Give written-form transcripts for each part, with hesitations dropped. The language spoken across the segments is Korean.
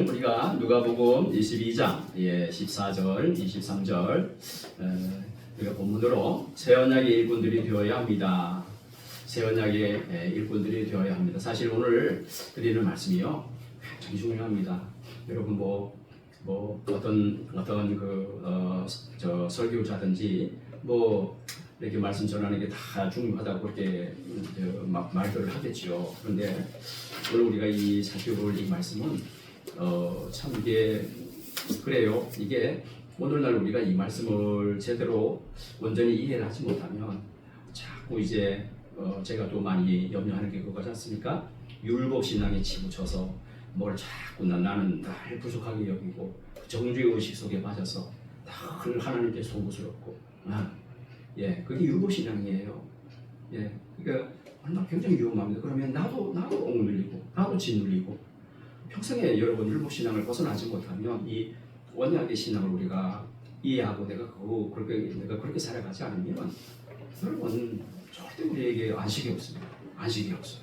오늘 우리가 누가복음 22장 14절, 23절 우리가 본문으로 새 언약의 일꾼들이 되어야 합니다. 새 언약의 일꾼들이 되어야 합니다. 사실 오늘 드리는 말씀이요 굉장히 중요합니다. 여러분 어떤 설교자든지 이렇게 말씀 전하는 게 다 중요하다고 그렇게 말들을 하겠죠. 그런데 오늘 우리가 이 살펴볼 이 말씀은 참 이게 그래요. 이게 오늘날 우리가 이 말씀을 제대로 온전히 이해를 하지 못하면 자꾸 이제 제가 또 많이 염려하는 게 그거지 않습니까? 율법 신앙에 치부쳐서 뭘 자꾸 나는 날 부족하게 여기고 정죄 의식 속에 빠져서 늘 하나님께 송구스럽고 그게 율법 신앙이에요. 그러니까 얼마나 굉장히 위험합니다. 그러면 나도 억눌리고 나도 짓눌리고 평생에 여러분 율법 신앙을 벗어나지 못하면 이 언약의 신앙을 우리가 이해하고 내가 그렇게 살아가지 않으면 여러분 절대 우리에게 안식이 없습니다. 안식이 없어요.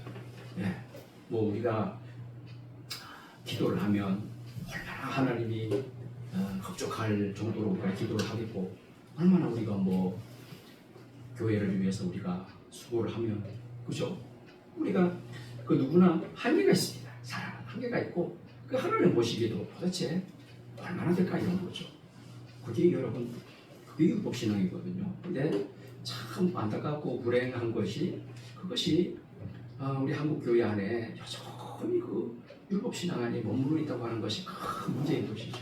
우리가 기도를 하면 얼마나 하나님이 흡족할 정도로 우리가 기도를 하겠고 얼마나 우리가 교회를 위해서 우리가 수고를 하면 그죠? 우리가 그 누구나 한계가 있습니다. 사람은 한계가 있고 그 하나님 보시기에도 도대체 얼마나 될까 이런 거죠. 그게 여러분 그게 율법 신앙이거든요. 근데 참 안타깝고 불행한 것이 그것이 우리 한국 교회 안에 여전히 그 율법 신앙 안에 머무르고 있다고 하는 것이 큰 문제인 것이죠.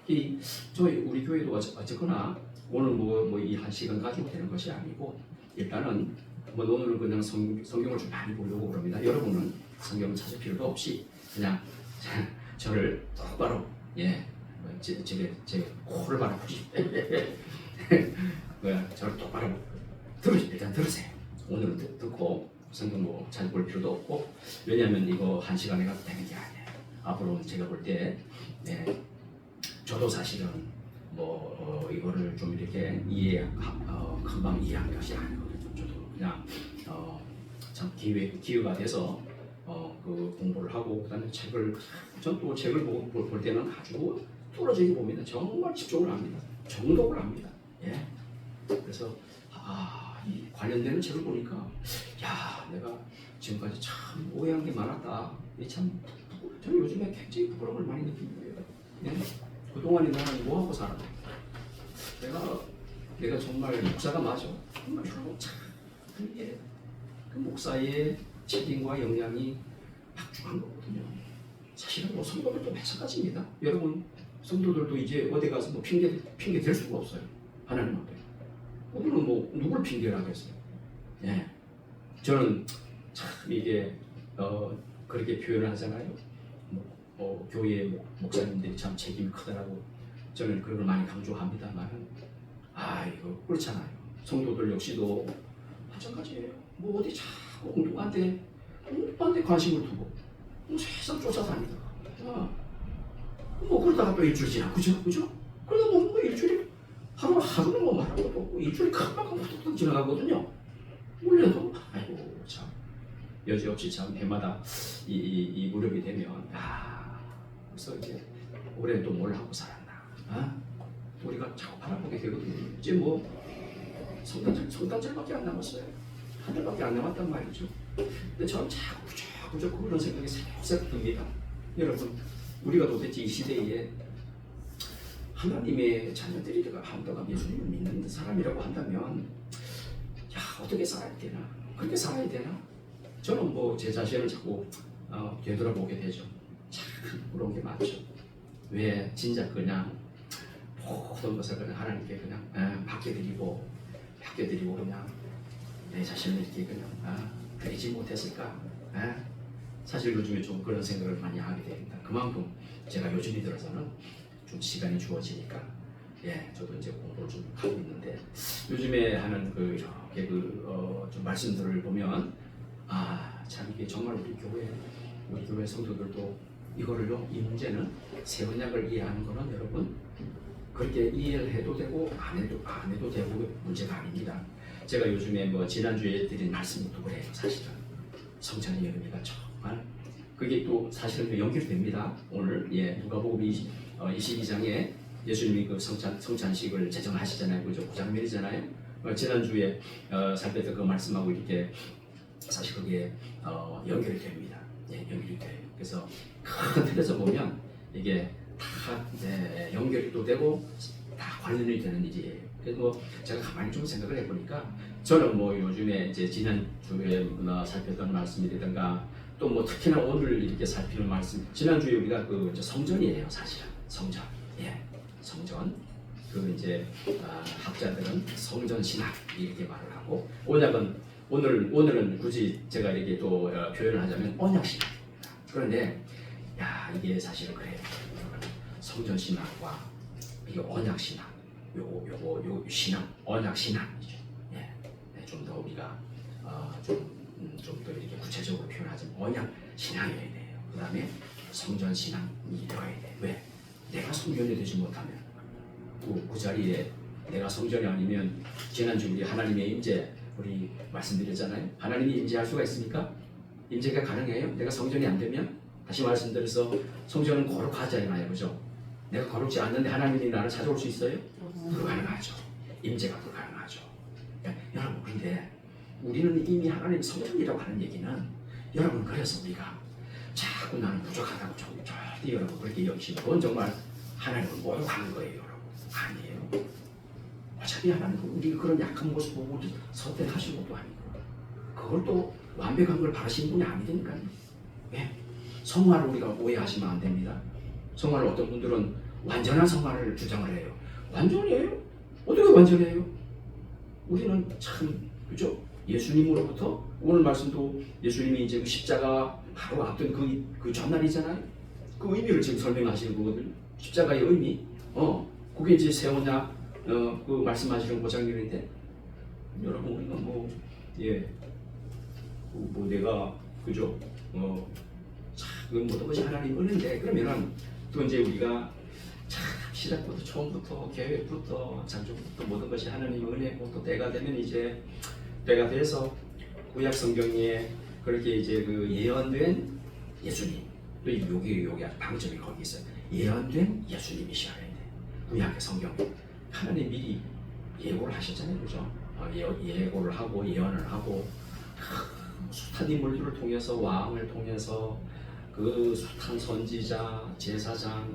우리 교회도 어쨌거나 오늘 이 한 시간 가지고 되는 것이 아니고 일단은 오늘은 그냥 성경을 좀 많이 보려고 그럽니다. 여러분은 성경을 찾을 필요도 없이 그냥 저를 똑바로 제 코를 바라보시 저를 똑바로 일단 들으세요. 오늘은 듣고 성경 찾아볼 필요도 없고 왜냐하면 이거 한 시간에 가도 되는 게 아니에요. 앞으로는 제가 볼 때 저도 사실은 이거를 좀 이렇게 금방 이해한 것이 아니거든요. 저도 그냥 참 기회가 돼서 그 공부를 하고 그다음에 전 또 책을 볼 때는 아주 뚫어지게 봅니다. 정말 집중을 합니다. 정독을 합니다. 그래서 이 관련되는 책을 보니까 내가 지금까지 참 오해한 게 많았다. 저는 요즘에 굉장히 부끄러움을 많이 느낍니다. 그동안에 나는 뭐하고 살았나? 내가 정말 목사가 맞아. 정말 그게 그 목사의 책임과 역량이 박중한 거거든요. 사실은 성도들도 마찬가지입니다. 여러분 성도들도 이제 어디 가서 핑계 댈 수가 없어요. 하나님 앞에. 오늘은 누굴 핑계를 하겠어요? 저는 참 이게 그렇게 표현을 하잖아요. 교회 목사님들이 참 책임이 크다라고 저는 그걸 많이 강조합니다만 이거 그렇잖아요. 성도들 역시도 마찬가지예요. 어디 자꾸 엉뚱한데 관심을 두고 세상 쫓아다니다가 그러다가 또 일주일 지나 그죠? 그러다 일주일이 하루는 말할 것도 없고 일주일이 금방 훅 지나가거든요. 원래도 참 여지없이 참 해마다 이 무렵이 되면 그래서 이제 올해 또 뭘 하고 살았나 우리가 자꾸 바라보게 되거든요. 이제 성탄절밖에 안 남았어요. 한 달밖에 안 남았단 말이죠. 근데 저는 자꾸 그런 생각이 새록새록 듭니다. 여러분 우리가 도대체 이 시대에 하나님의 자녀들이다가 한다가 예수님을 믿는 사람이라고 한다면 어떻게 살아야 되나? 그렇게 살아야 되나? 저는 제 자신을 자꾸 되돌아보게 되죠. 참 그런 게 많죠. 왜 진작 그냥 모든 것을 그냥 하나님께 그냥 맡겨드리고 그냥 내 자신을 이렇게 그냥 드리지 못했을까? 사실 요즘에 좀 그런 생각을 많이 하게 됩니다. 그만큼 제가 요즘에 들어서는 좀 시간이 주어지니까 저도 이제 공부를 좀 하고 있는데 요즘에 하는 이렇게 좀 말씀들을 보면 참 이게 정말 우리 교회 성도들도 이거를요 이 문제는 새 언약을 이해하는 거는 여러분 그렇게 이해를 해도 되고 안 해도 되고 문제가 아닙니다. 제가 요즘에 지난주에 드린 말씀부터 그래요. 사실은 성찬의 여름이가 정말 그게 또 사실은 연결됩니다. 오늘 누가복음 22장에 예수님이 그 성찬식을 제정하시잖아요. 그죠? 그 장면이잖아요. 지난주에 살펴봤던 그 말씀하고 이렇게 사실 그게 연결이 됩니다. 연결이 돼요. 그래서 큰 틀에서 보면 이게 다 연결이 또 되고 다 관련이 되는 일이에요. 그래서 뭐 제가 가만히 좀 생각을 해보니까 저는 뭐 요즘에 이제 지난주에 살폈던 말씀이라든가 또 뭐 특히나 오늘 이렇게 살피는 말씀, 지난주에 우리가 그 성전이에요. 사실은 성전. 성전. 그 이제 학자들은 성전 신학 이렇게 말을 하고, 언약은 오늘은 굳이 제가 이렇게 또 표현을 하자면 언약 신학입니다. 그런데 이게 사실은 그래요. 성전 신학과 이게 언약 신학, 요 신학, 언약 신학이죠. 좀 더 우리가 좀 더 이렇게 구체적으로 표현하자면 언약 신앙이어야 돼요. 그 다음에 성전 신앙이 되어야 돼. 왜? 내가 성전이 되지 못하면 그 자리에 내가 성전이 아니면, 지난주 우리 하나님의 임재 우리 말씀드렸잖아요. 하나님이 임재할 수가 있습니까? 임재가 가능해요? 내가 성전이 안 되면? 다시 말씀드려서 성전은 거룩하잖아요. 그죠? 내가 거룩지 않는데 하나님이 나를 찾아올 수 있어요? 불가능하죠. 임재가 불가능하죠. 여러분, 근데 우리는 이미 하나님 성전이라고 하는 얘기는, 여러분, 그래서 우리가 자꾸 나는 부족하다고 절대 여러분 그렇게 여기시면 그건 정말 하나님을 모욕하는 거예요. 여러분. 아니에요. 어차피 하나님은 우리 그런 약한 모습 보고 우리 선택하신 것도 아니고, 그걸 또 완벽한 걸 바라시는 분이 아니니까요. 성화를 우리가 오해하시면 안 됩니다. 성화를 어떤 분들은 완전한 성화를 주장을 해요. 완전해요? 어떻게 완전해요? 우리는 참, 그죠? 예수님으로부터, 오늘 말씀도 예수님이 이제 그 십자가 바로 앞둔 그 전날이잖아요. 그 의미를 지금 설명하시는 거거든요. 십자가의 의미. 그게 이제 새 언약 그 말씀하시는 고장면인데, 여러분 우리가 뭐 내가 그죠? 그 모든 것이 하나님 은혜인데, 그러면은 또 이제 우리가 참 시작부터 처음부터 계획부터 창조부터 모든 것이 하나님 은혜고, 또 때가 되면 이제 때가 돼서 구약 성경에 그렇게 이제 그 예언된 예수님, 또 여기 아주 방점이 거기 있어요. 예언된 예수님이셔야 돼. 구약의 성경 하나님 미리 예고를 하셨잖아요. 그죠? 예고를 하고 예언을 하고 숱한 인물들을 통해서, 왕을 통해서 그 숱한 선지자, 제사장,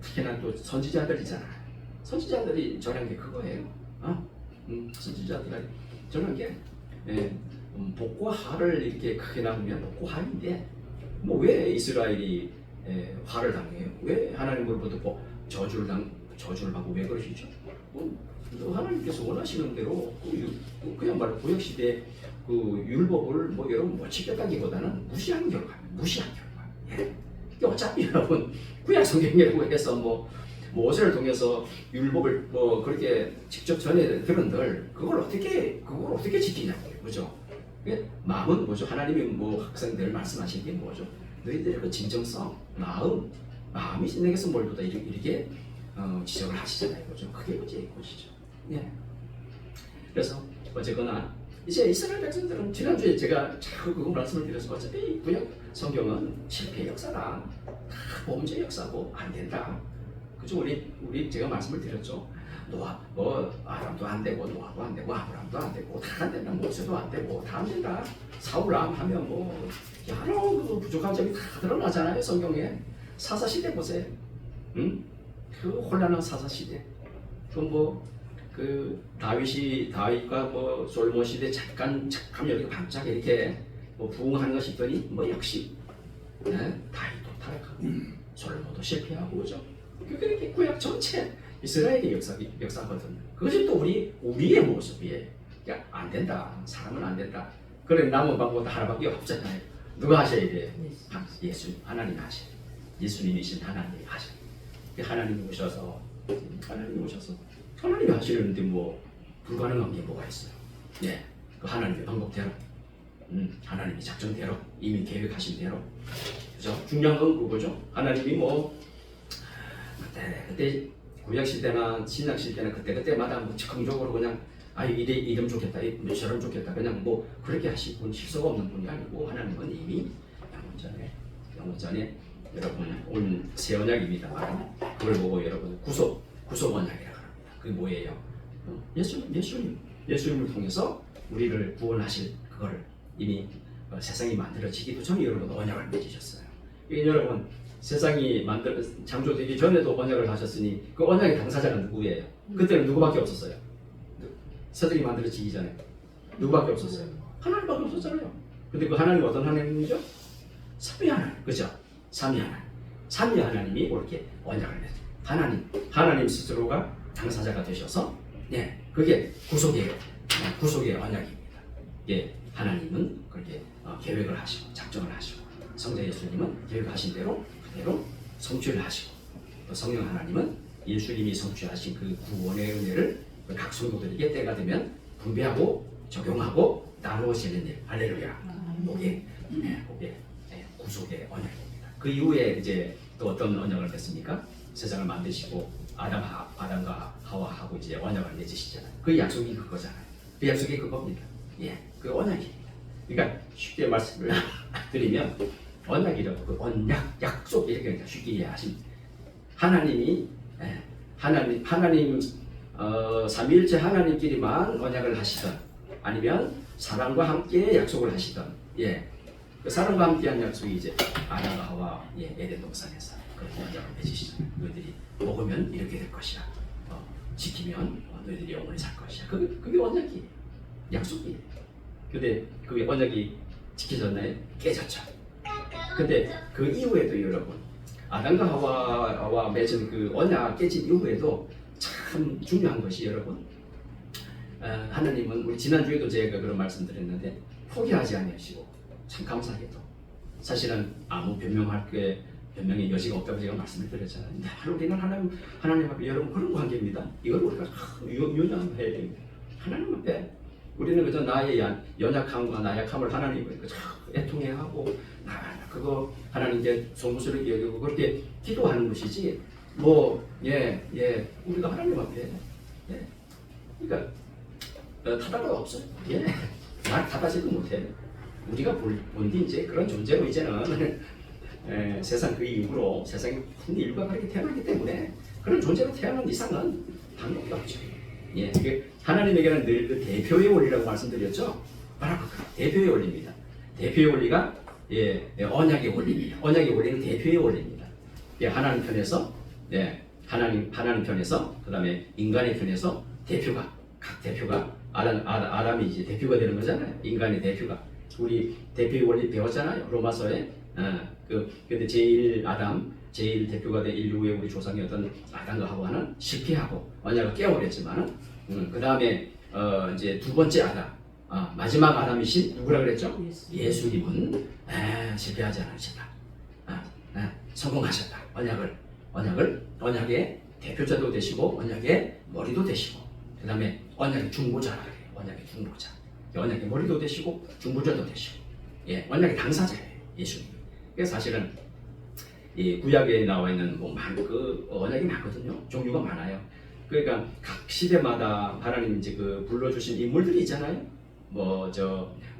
특히나 또 선지자들이잖아요. 선지자들이 전한 게 그거예요. 선지자들이 전한 게 복과 화를 이렇게 크게 나누면 복과 화인데, 뭐 왜 이스라엘이 화를 당해요? 왜 하나님으로부터 저주를 받고 왜 그러시죠? 하나님께서 원하시는 대로 그야말로 구약 시대 그 율법을 뭐 여러분 못 지켰다기보다는 무시한 결과. 이게 어차피 여러분 구약 성경이라고 해서 뭐 모세를 통해서 율법을 뭐 그렇게 직접 전해 들은들 그걸 어떻게 지키냐고요, 그죠? 마음은 뭐죠? 하나님이 뭐 항상 늘 말씀하시는 게 뭐죠? 너희들의 그 진정성, 마음이 내게서 멀도다 이렇게 지적을 하시잖아요, 그죠? 그게 문제인 것이죠. 그래서 어쨌거나 이제 이스라엘 백성들은, 지난주에 제가 자꾸 그거 말씀을 드려서, 어차피 구약 성경은 실패 역사랑 다 범죄 역사고 안 된다. 그죠? 우리 제가 말씀을 드렸죠. 아람도 안 되고, 노아도 안 되고, 아브람도 안 되고, 다 안 된다. 모세도 안 되고, 다 안 된다. 사울람 하면 뭐 여러 그 부족한 점이 다 드러나잖아요, 성경에. 사사 시대 보세요. 그 혼란한 사사 시대. 그 다윗과 뭐 솔몬 시대 잠깐 이렇게 반짝 이렇게 뭐 부흥하는 것이 있더니 뭐 역시 다윗도 타락하고 솔몬도 실패하고, 그죠? 그렇게 구약 전체 이스라엘의 역사거든요. 그것이 또 우리의 모습이에요. 그러니까 안 된다. 사람은 안 된다. 그래 남은 방법도 하나밖에 없잖아요. 누가 하셔야 돼요? 하나님이 하셔야 돼요. 예수님이신 하나님이 하셔야 돼요. 하나님이 오셔서 하나님이 하시려는데 뭐 불가능한 게 뭐가 있어요? 그 하나님의 방법대로, 하나님의 작전대로, 이미 계획하신 대로, 그죠? 중요한 건 그거죠. 하나님이 뭐 그때 구약 시대나 신약 시대나 그때마다 뭐 즉흥적으로 그냥 이름 좋겠다, 저름 좋겠다, 그냥 뭐 그렇게 하실 분, 실수가 없는 분이 아니고, 하나님은 이미 양문전에 영전에 여러분 온 새 언약입니다만 그걸 보고 여러분 구속 언약이라고 합니다. 그게 뭐예요? 예수님을 통해서 우리를 구원하실 그거를 이미 세상이 만들어지기도 전에 여러분 언약을 맺으셨어요. 여러분 세상이 창조되기 전에도 언약을 하셨으니 그 언약의 당사자가 누구예요? 그때는 누구밖에 없었어요. 세상이 만들어지기 전에 누구밖에 없었어요? 하나님밖에 없었잖아요. 근데 그 하나님 어떤 하나님이죠? 삼위 하나님, 그죠? 삼위 하나님이 그렇게 언약을 맺어요. 하나님 스스로가 당사자가 되셔서, 예, 그게 구속의 언약입니다. 예, 하나님은 그렇게 계획을 하시고 작정을 하시고, 성자 예수님은 계획하신 대로 그대로 성취를 하시고, 또 성령 하나님은 예수님이 성취하신 그 구원의 은혜를 각 성도들에게 때가 되면 분배하고 적용하고 나누어지는 일. 할렐루야. 그게 구속의 언약입니다. 그 이후에 이제 또 어떤 언약을 맺습니까? 세상을 만드시고 아담과 하와하고 이제 언약을 맺으시잖아요. 그 약속이 그거잖아요. 그 약속이 그겁니다. 예, 그 언약입니다. 그러니까 쉽게 말씀을 드리면 언약이라고 그 언약, 약속 이렇게 쉽게 이해하십니다. 하나님 삼위일체 하나님끼리만 언약을 하시던 아니면 사람과 함께 약속을 하시던, 예, 그 사람과 함께한 약속이 이제 아담과 하와, 예, 에덴 동산에서 그 언약을 맺으시잖아요. 너희들이 먹으면 이렇게 될 것이야. 지키면 너희들이 영원히 살 것이야. 그게 언약이에요. 약속이에요. 근데 그게 언약이 지켜졌나요? 깨졌죠. 근데 그 이후에도 여러분 아담과 하와와 맺은 그 언약 깨진 이후에도 참 중요한 것이 여러분, 하나님은 우리 지난주에도 제가 그런 말씀드렸는데 포기하지 아니하시고 참 감사하게도 사실은 아무 변명의 여지가 없다고 제가 말씀을 드렸잖아요. 근데 우리는 하나님 앞에 여러분 그런 관계입니다. 이걸 우리가 유념해야 됩니다. 하나님 앞에 우리는 그저 나의 연약함과 나약함을 하나님을 애통해하고 그거 하나님께 송구스럽게 여기고 그렇게 기도하는 것이지 우리가 하나님 앞에 그러니까 타다가 없어요. 말 타다지도 못해. 우리가 본디 이제 그런 존재로 이제는 세상 그 이후로 세상에 큰 인류가 그렇게 태어나기 때문에 그런 존재로 태어난 이상은 방법이 없죠. 예, 하나님에게는 늘 그 대표의 원리라고 말씀드렸죠. 바로 그 대표의 원리입니다. 대표의 원리가 언약의 원리입니다. 언약의 원리는 대표의 원리입니다. 예, 하나님 편에서, 하나님 편에서, 그다음에 인간의 편에서 각 대표가 아담이 이제 대표가 되는 거잖아요. 인간의 대표가. 우리 대표의 원리 배웠잖아요. 로마서에. 근데 제일 대표가 된 인류의 우리 조상이었던 아담과 하와는 실패하고 언약을 깨어버렸지만은, 그 다음에 이제 두 번째 마지막 아담이신 누구라 그랬죠? 예수님은 실패하지 않으셨다. 성공하셨다. 언약의 대표자도 되시고 언약의 머리도 되시고, 그 다음에 언약의 중보자라 그래요. 언약의 중보자. 언약의 머리도 되시고 중보자도 되시고, 예, 언약의 당사자예요. 예수님. 그래서 사실은 이 구약에 나와 있는 그 언약이 많거든요. 종류가 많아요. 그러니까 각 시대마다 하나님 이제 그 불러주신 인물들이 있잖아요.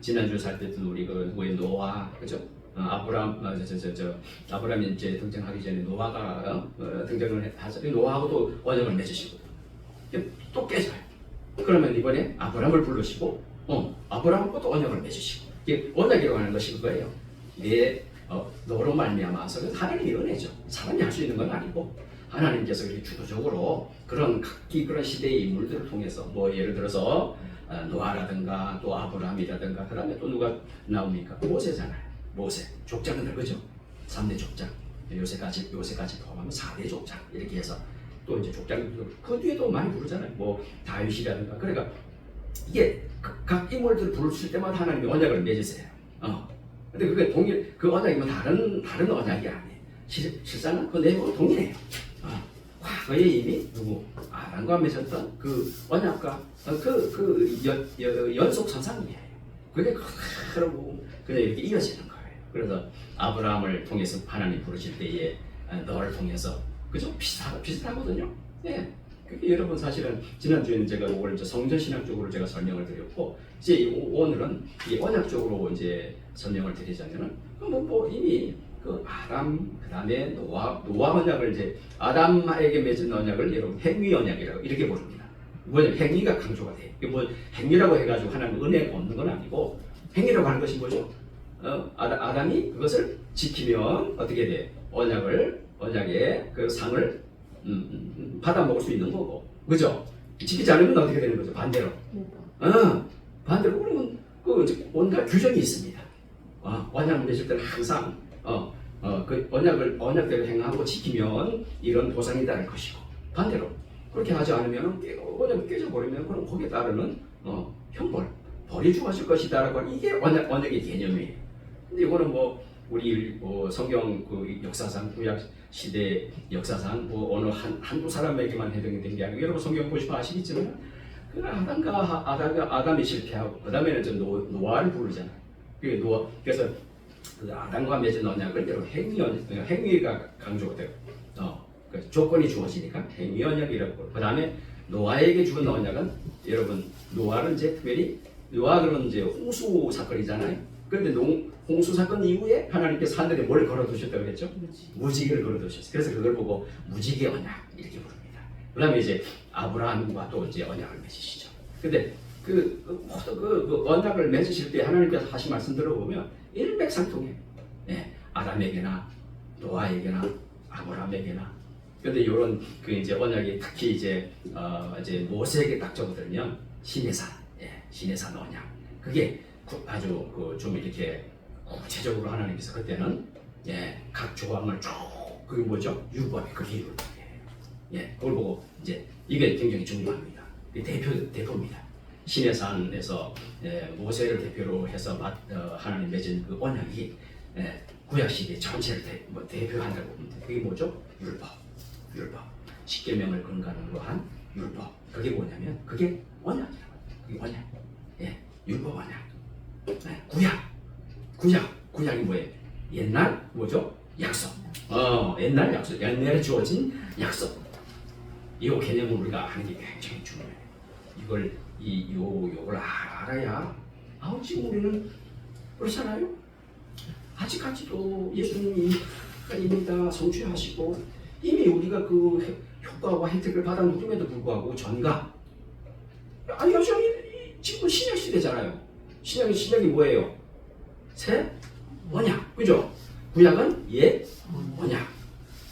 지난주 살 때도 우리 그 누구의 노아, 그죠? 아브라함이 이제 등장하기 전에 노아가 등장을 하죠. 노아하고 또 언약을 맺으시고 또 깨져요. 그러면 이번에 아브라함을 부르시고 아브라함과 또 언약을 맺으시고, 이게 언약이라고 하는 것이 그거예요. 너로 말미암아서 하나님의 은혜죠. 사람이 할 수 있는 건 아니고 하나님께서 이렇게 주도적으로 그런 각기 그런 시대의 인물들을 통해서 예를 들어서 노아라든가 또 아브라함이라든가, 그 다음에 또 누가 나옵니까? 모세잖아요. 모세 족장은 그죠? 3대 족장, 요새까지 포함하면 4대 족장 이렇게 해서 또 이제 족장도 그 뒤에도 많이 부르잖아요. 다윗이라든가. 그러니까 이게 각 인물들 부르실 때마다 하나님이 언약을 맺으세요. 근데 그게 그 언약이면 다른 언약이 아니에요. 실상은 그 내용은 동일해요. 과거에 이미 아담과 맺었던 그 언약과 연속선상이에요. 그게 그러고 그냥 이렇게 이어지는 거예요. 그래서 아브라함을 통해서 하나님 부르실 때에 너를 통해서, 그죠? 비슷하거든요. 예. 그게 여러분 사실은 지난주에는 제가 이걸 이제 성전신학적으로 제가 설명을 드렸고, 이제 오늘은 이 언약적으로 이제 설명을 드리자면은 이미 그 아담 그다음에 노아 언약을 이제 아담에게 맺은 언약을 여러분 행위 언약이라고 이렇게 부릅니다. 뭐냐 행위가 강조가 돼. 이게 뭐 행위라고 해가지고 하나님 은혜가 없는 건 아니고 행위라고 하는 것이 뭐죠? 아담이 그것을 지키면 어떻게 돼? 언약의 그 상을 받아 먹을 수 있는 거고, 그죠? 지키지 않으면 어떻게 되는 거죠? 반대로. 반대로 그러면 그 온갖 규정이 있습니다. 언약을 맺을 때는 항상 그 언약대로 행하고 지키면 이런 보상이 따를 것이고, 반대로 그렇게 하지 않으면 언약이 깨져버리면 그럼 거기에 따르는 형벌, 벌이 주어질 것이다라고 하는 이게 언약의 개념이에요. 근데 이거는 뭐 우리 성경 그 역사상 구약 시대 역사상 뭐 어느 한두 사람에게만 해당된 게 아니고 여러분 성경 보시면 아시겠지만 그 아담이 실패하고 그 다음에는 좀 노아를 부르잖아요. 그래서 그 아담과 맺은 언약을 여러분 행위가 강조가 되고 그 조건이 주어지니까 행위 언약이라고. 그 다음에 노아에게 주은 언약은 여러분 노아는 이제 특별히 노아는 이제 홍수 사건이잖아요. 그런데 홍수 사건 이후에 하나님께서 하늘에 뭘 걸어두셨다고 그랬죠? 무지개를 걸어두셨어요. 그래서 그걸 보고 무지개 언약 이렇게 부릅니다. 그 다음에 이제 아브라함과 또 이제 언약을 맺으시죠. 근데 그 언약을 맺으실 때 하나님께서 하신 말씀 들어보면 일맥상통해요. 아담에게나 노아에게나 아브라함에게나. 근데 이런 그 이제 언약이 특히 이제 모세에게 딱 적어들면 신의 산 언약. 그게 아주 좀 이렇게 구체적으로 하나님께서 그때는 각 조항을 쭉 그게 뭐죠? 율법이 그게 율법이에요. 그걸 보고 이제 이게 굉장히 중요합니다. 대표입니다. 신의 산에서 모세를 대표로 해서 하나님 맺은 그 언약이 구약 시대 전체를 대표한다고 봅니다. 그게 뭐죠? 율법. 십계명을 근간으로 한 율법. 그게 뭐냐면 그게 언약이라고. 그게 언약. 율법 언약. 구약이 뭐예요? 옛날 뭐죠? 약속. 옛날 약속. 옛날에 주어진 약속. 이 개념을 우리가 아는 게 굉장히 중요해요. 요걸 알아야 지금 우리는 그렇잖아요. 아직까지도 예수님이 하나님이다 성취하시고 이미 우리가 그 효과와 혜택을 받아놓음에도 불구하고 전가 지금 신약 시대잖아요. 신약이 뭐예요? 새 언약, 그죠? 구약은 옛 언약.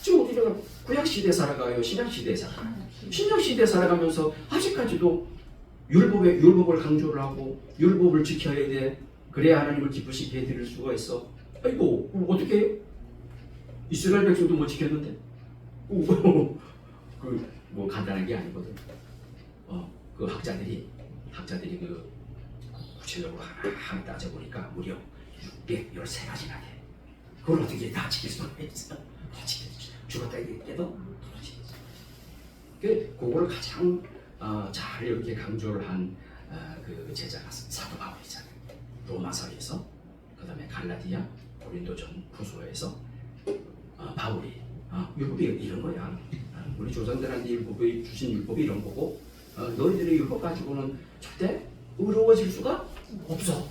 지금 우리가 구약 시대 살아가요, 신약 시대 살아가요. 신약 시대 살아가면서 아직까지도 율법을 강조를 하고 율법을 지켜야 돼. 그래야 하나님을 기쁘시게 해드릴 수가 있어. 아이고 어떻게 해요? 이스라엘 백성도 못 지켰는데. 뭐 간단한 게 아니거든. 그 학자들이 그 구체적으로 하나 따져보니까 무려 613가지나 돼. 그걸 어떻게 다 지킬 수가 있어? 다 지켜주지. 죽었다 얘기해도 그거를 가장 잘 이렇게 강조를 한 그 제자가 사도 바울이잖아요. 로마서에서, 그 다음에 갈라디아, 고린도전, 후서에서 바울이 율법이 이런 거야. 우리 조상들한테 율법이 주신 율법이 이런 거고 너희들의 율법 가지고는 절대 의로워질 수가 없어.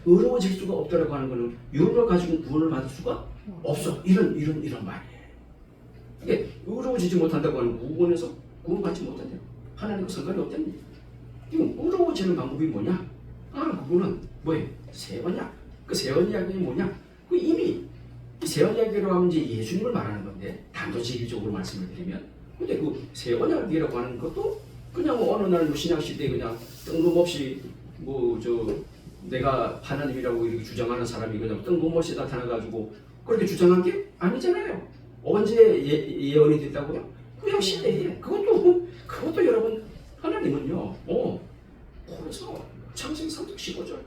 의로워질 수가 없다라고 하는 거는 율법 가지고 구원을 받을 수가 없어. 이런 말이에요. 이게 의로워지지 못한다고 하는 구원에서 구원받지 못한대요. 하나님과 상관이 없답니다. 지금 의로워지는 방법이 뭐냐? 그거는 뭐예요? 새 언약. 그 새 언약이 뭐냐? 그 이미 새 언약이라고 하면 이제 예수님을 말하는 건데 단도직입적으로 말씀을 드리면, 근데 그 새 언약이라고 하는 것도 그냥 어느 날 신약 시대에 그냥 뜬금없이 내가 하나님이라고 이렇게 주장하는 사람이 그냥 뜬금없이 나타나가지고 그렇게 주장한 게 아니잖아요. 언제 예언이 됐다고요? 구약 시대에. 그것도 여러분 하나님은요. 그래서 창세기 3장 15절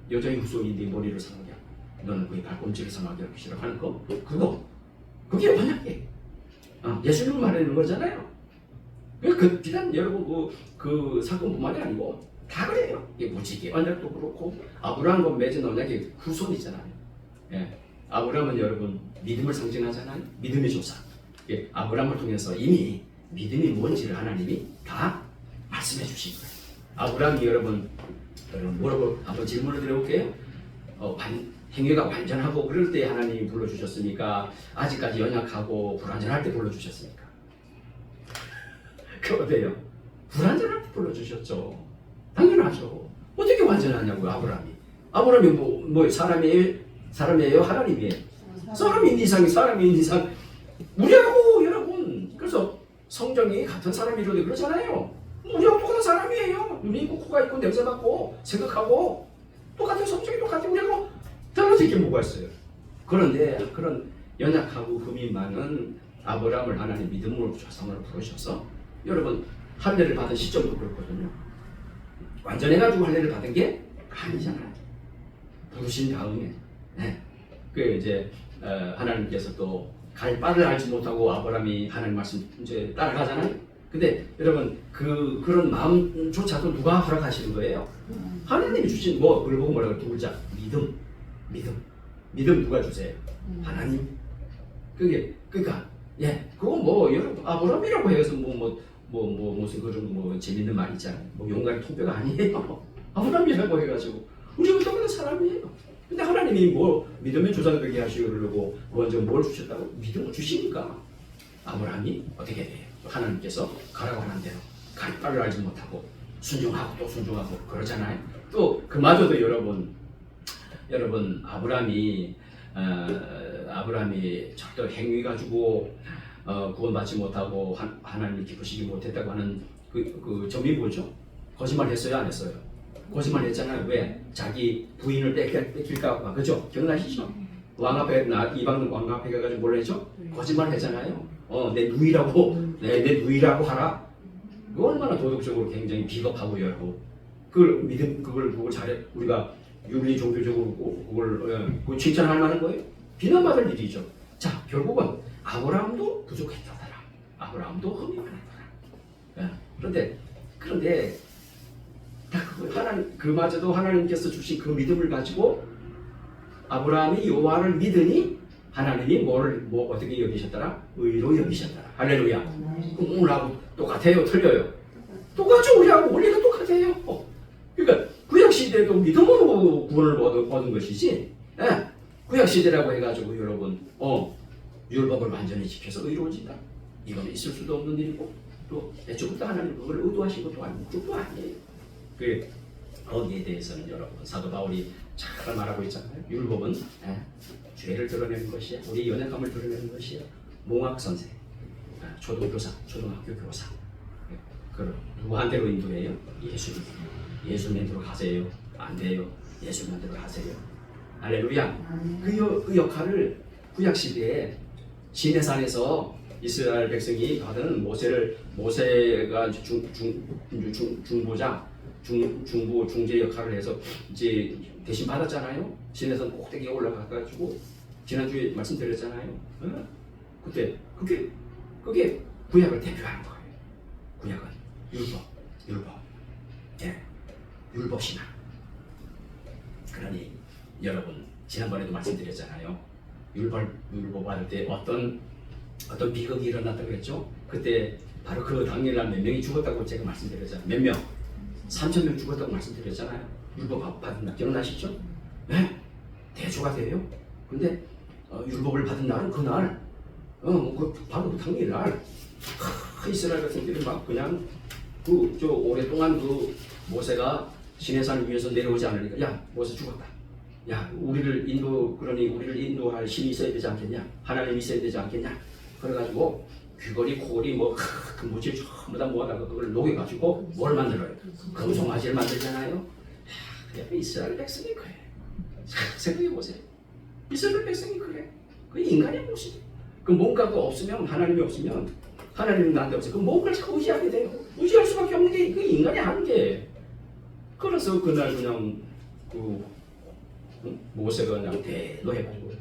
여자의 후손이 네 머리를 상하게 하고 너는 그의 발꿈치를 상하게 할 것이라고 하는 거, 그게 언약이에요. 예수님을 말하는 거잖아요. 비단 여러분 그 사건뿐만이 아니고 다 그래요. 무지개 언약도 그렇고 아브라함과 맺은 언약의 후손이잖아요. 아브라함은 여러분 믿음을 상징하잖아요. 믿음의 조상. 아브라함을 통해서 이미 믿음이 뭔지를 하나님이 다 말씀해 주신 거예요. 아브라함이 여러분 뭐라고 한번 질문을 드려볼게요. 행위가 완전하고 그럴 때 하나님이 불러주셨습니까? 아직까지 연약하고 불완전할 때 불러주셨습니까? 그 어때요? 불완전할 때 불러주셨죠. 당연하죠. 어떻게 완전하냐고요, 아브라함이. 아브라함이 뭐 사람이에요? 하나님이에요? 사람인 이상이 사람인 이상. 우리하고 여러분, 그래서 성경이 같은 사람이로도 그렇잖아요. 우리하고 똑같은 사람이에요. 눈이 있고 코가 있고 냄새 맡고 생각하고 똑같은 성격이 똑같은 우리하고 떨어질 게 뭐가 있어요. 그런데 그런 연약하고 흠이 많은 아브라함을 하나님 믿음으로 조상으로 부르셔서 여러분 할례를 받은 시점도 그렇거든요. 완전해가지고 할례를 받은 게 아니잖아요. 부르신 다음에 그 이제 하나님께서 또 갈 바를 알지 못하고 아브라함이 하나님 말씀 이제 따라가잖아요. 근데 여러분 그런 마음조차도 누가 허락하시는 거예요? 하나님이 주신 그걸 보고 뭐라고 두 글자 믿음 누가 주세요? 하나님. 그러니까 그거 여러분 아브라함이라고 해서 무슨 그런 재밌는 말 있잖아요. 용가리 통뼈가 아니에요. 아브라함이라고 해가지고 우리가 똑같은 사람이에요. 근데 하나님이 믿음의 조상이 되게 하시려고 먼저 뭘 주셨다고? 믿음을 주시니까 아브라함이 어떻게 돼요? 하나님께서 가라고 하는 대로 갈 바를 알지 못하고 순종하고 또 순종하고 그러잖아요. 또 그마저도 여러분 아브라함이 절대 행위 가지고 구원받지 못하고 하나님을 기쁘시기 못했다고 하는 그 점이 뭐죠? 거짓말 했어요, 안 했어요? 거짓말 했잖아요. 왜? 자기 부인을 뺏길까 봐. 그죠? 기억나시죠? 왕 앞에 이방 왕 앞에 가가지고 뭘 했죠? 거짓말 했잖아요. 내 누이라고 하라. 그거 얼마나 도덕적으로 굉장히 비겁하고 여러분. 그걸 잘해. 우리가 윤리 종교적으로 그걸 칭찬할 만한 거예요? 비난받을 일이죠. 자, 결국은 아브라함도 부족했다더라. 아브라함도 흠이 많았더라. 그런데 그마저도 하나님께서 주신 그 믿음을 가지고 아브라함이 여호와를 믿으니 하나님이 어떻게 여기셨더라? 의로 여기셨더라. 할렐루야. 그럼 오늘하고 똑같아요? 틀려요? 똑같죠. 우리하고 원리가 똑같아요. 그러니까 구약시대도 믿음으로 구원을 얻은 것이지 구약시대라고 해가지고 여러분 율법을 완전히 지켜서 의로워진다. 이거는 있을 수도 없는 일이고 또 애초부터 하나님 그걸 의도하신 것도 아니고 그것도 아니에요. 거기에 대해서는 여러분 사도 바울이 잘 말하고 있잖아요. 율법은 죄를 드러내는 것이야. 우리 연약함을 드러내는 것이야. 몽학선생, 초등교사, 초등학교 교사. 누구한테로 인도해요? 예수님한테로 가세요. 안 돼요. 예수님한테로 가세요. 할렐루야. 그 역할을 구약시대에 시내산에서 이스라엘 백성이 받은 모세가 중보 중재 역할을 해서 이제 대신 받았잖아요. 시내산 꼭대기에 올라가가지고 지난주에 말씀드렸잖아요. 그때 그게 구약을 대표하는 거예요. 구약은 율법, 율법 신앙. 그러니 여러분 지난번에도 말씀드렸잖아요. 율법 받을 때 어떤 비극이 일어났다고 그랬죠? 그때 바로 그 당일날 몇 명이 죽었다고 제가 말씀드렸잖아요. 몇 명? 3,000명 죽었다고 말씀드렸잖아요. 율법 받은 날 기억나시죠? 대조가 돼요. 근데 율법을 받은 날은 그날 바로 그 당일날 이스라엘 백성들이 막 그냥 오랫동안 모세가 시내산 위에서 내려오지 않으니까 야 모세 죽었다. 야 우리를 인도할 신이 있어야 되지 않겠냐? 하나님이 있어야 되지 않겠냐? 그래가지고 귀걸이, 코걸이 금붙이 전부 다 모아다가 그걸 녹여가지고 뭘 만들어요? 금송아지를 만들잖아요. 이스라엘 백성이 그래. 생각해보세요. 이스라엘 백성이 그래. 그 인간의 모습. 그 뭔가가 없으면 하나님이 없으면 하나님은 나한테 없어요. 그 뭔가를 자꾸 의지하게 돼요. 의지할 수밖에 없는 게 그 인간의 한계. 그래서 그날 그냥 모세가 그냥 대로 해가지고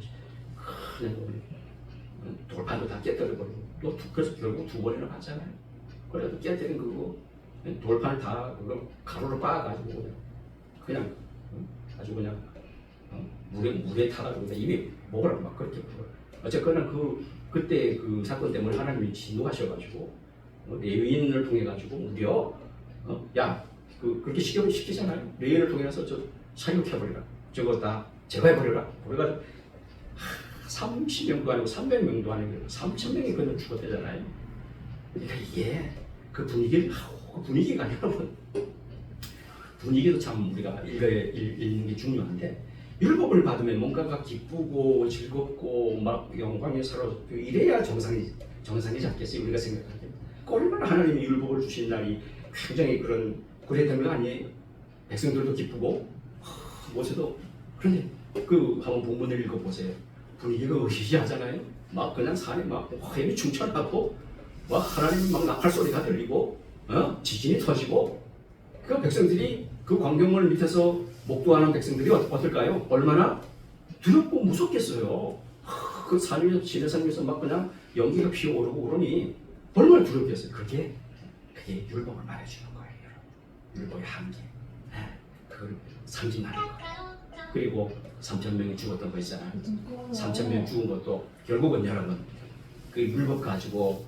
그냥 돌판도 다 깨뜨려버리고 그래서 결국 2번이나 갔잖아요. 그래도 깨뜨린 그거 돌판을 다 그거 가로로 빻아가지고 그냥 아주 그냥 물에 타가지고 입에 먹으라고 막 그렇게 어쨌거나 그때 그 사건 때문에 하나님이 진노하셔가지고 레위인을 통해 가지고 무려 그렇게 시키잖아요. 레위인을 통해서 저 사육해버리라. 저거 다 제거해버려라. 우리가 30명도 아니고 300명도 아니고 3,000명이 그냥 죽었대잖아요. 그러니까 이게 그 분위기가 아니라 분위기도 참 우리가 읽는 게 중요한데, 율법을 받으면 뭔가가 기쁘고 즐겁고 막 영광에 살아 이래야 정상이지 않겠어요? 우리가 생각할 때 얼마나 하나님이 율법을 주신 날이 굉장히 그랬던 거 아니에요? 백성들도 기쁘고 모세도. 그런데 그 한번 본문을 읽어보세요. 분위기가 으시시하잖아요. 막 그냥 산에 막 화염이 충천하고 막 하나님 막 나팔 소리가 들리고 지진이 터지고, 그 백성들이 그 광경을 밑에서 목도하는 백성들이 어떨까요? 얼마나 두렵고 무섭겠어요. 그 산 위에서 지뢰산 위에서 막 그냥 연기가 피어오르고 그러니 얼마나 두렵겠어요. 그게 율법을 말해주는 거예요. 율법의 한계. 그걸 상징하는 거예요. 그리고 3,000명이 죽었던 거 있잖아요. 3,000명 죽은 것도 결국은 여러분 그 율법 가지고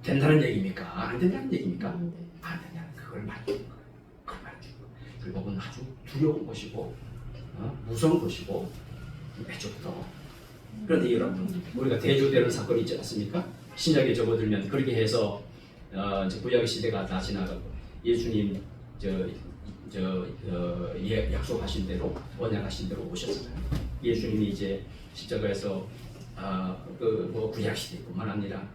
된다는 얘기입니까? 안 된다는 얘기입니까? 안 된다는 그걸 말해주는 거예요. 그걸 말해주는 거예요. 율법은 아주 두려운 것이고 무서운 것이고 애초부터. 그런데 여러분 우리가 대조되는 사건이 있지 않습니까? 신약에 접어들면 그렇게 해서 구약 시대가 다 지나가고 예수님 약속하신 대로 언약하신 대로 오셨잖아요. 예수님이 이제 십자가에서 구약 시대뿐만 아니라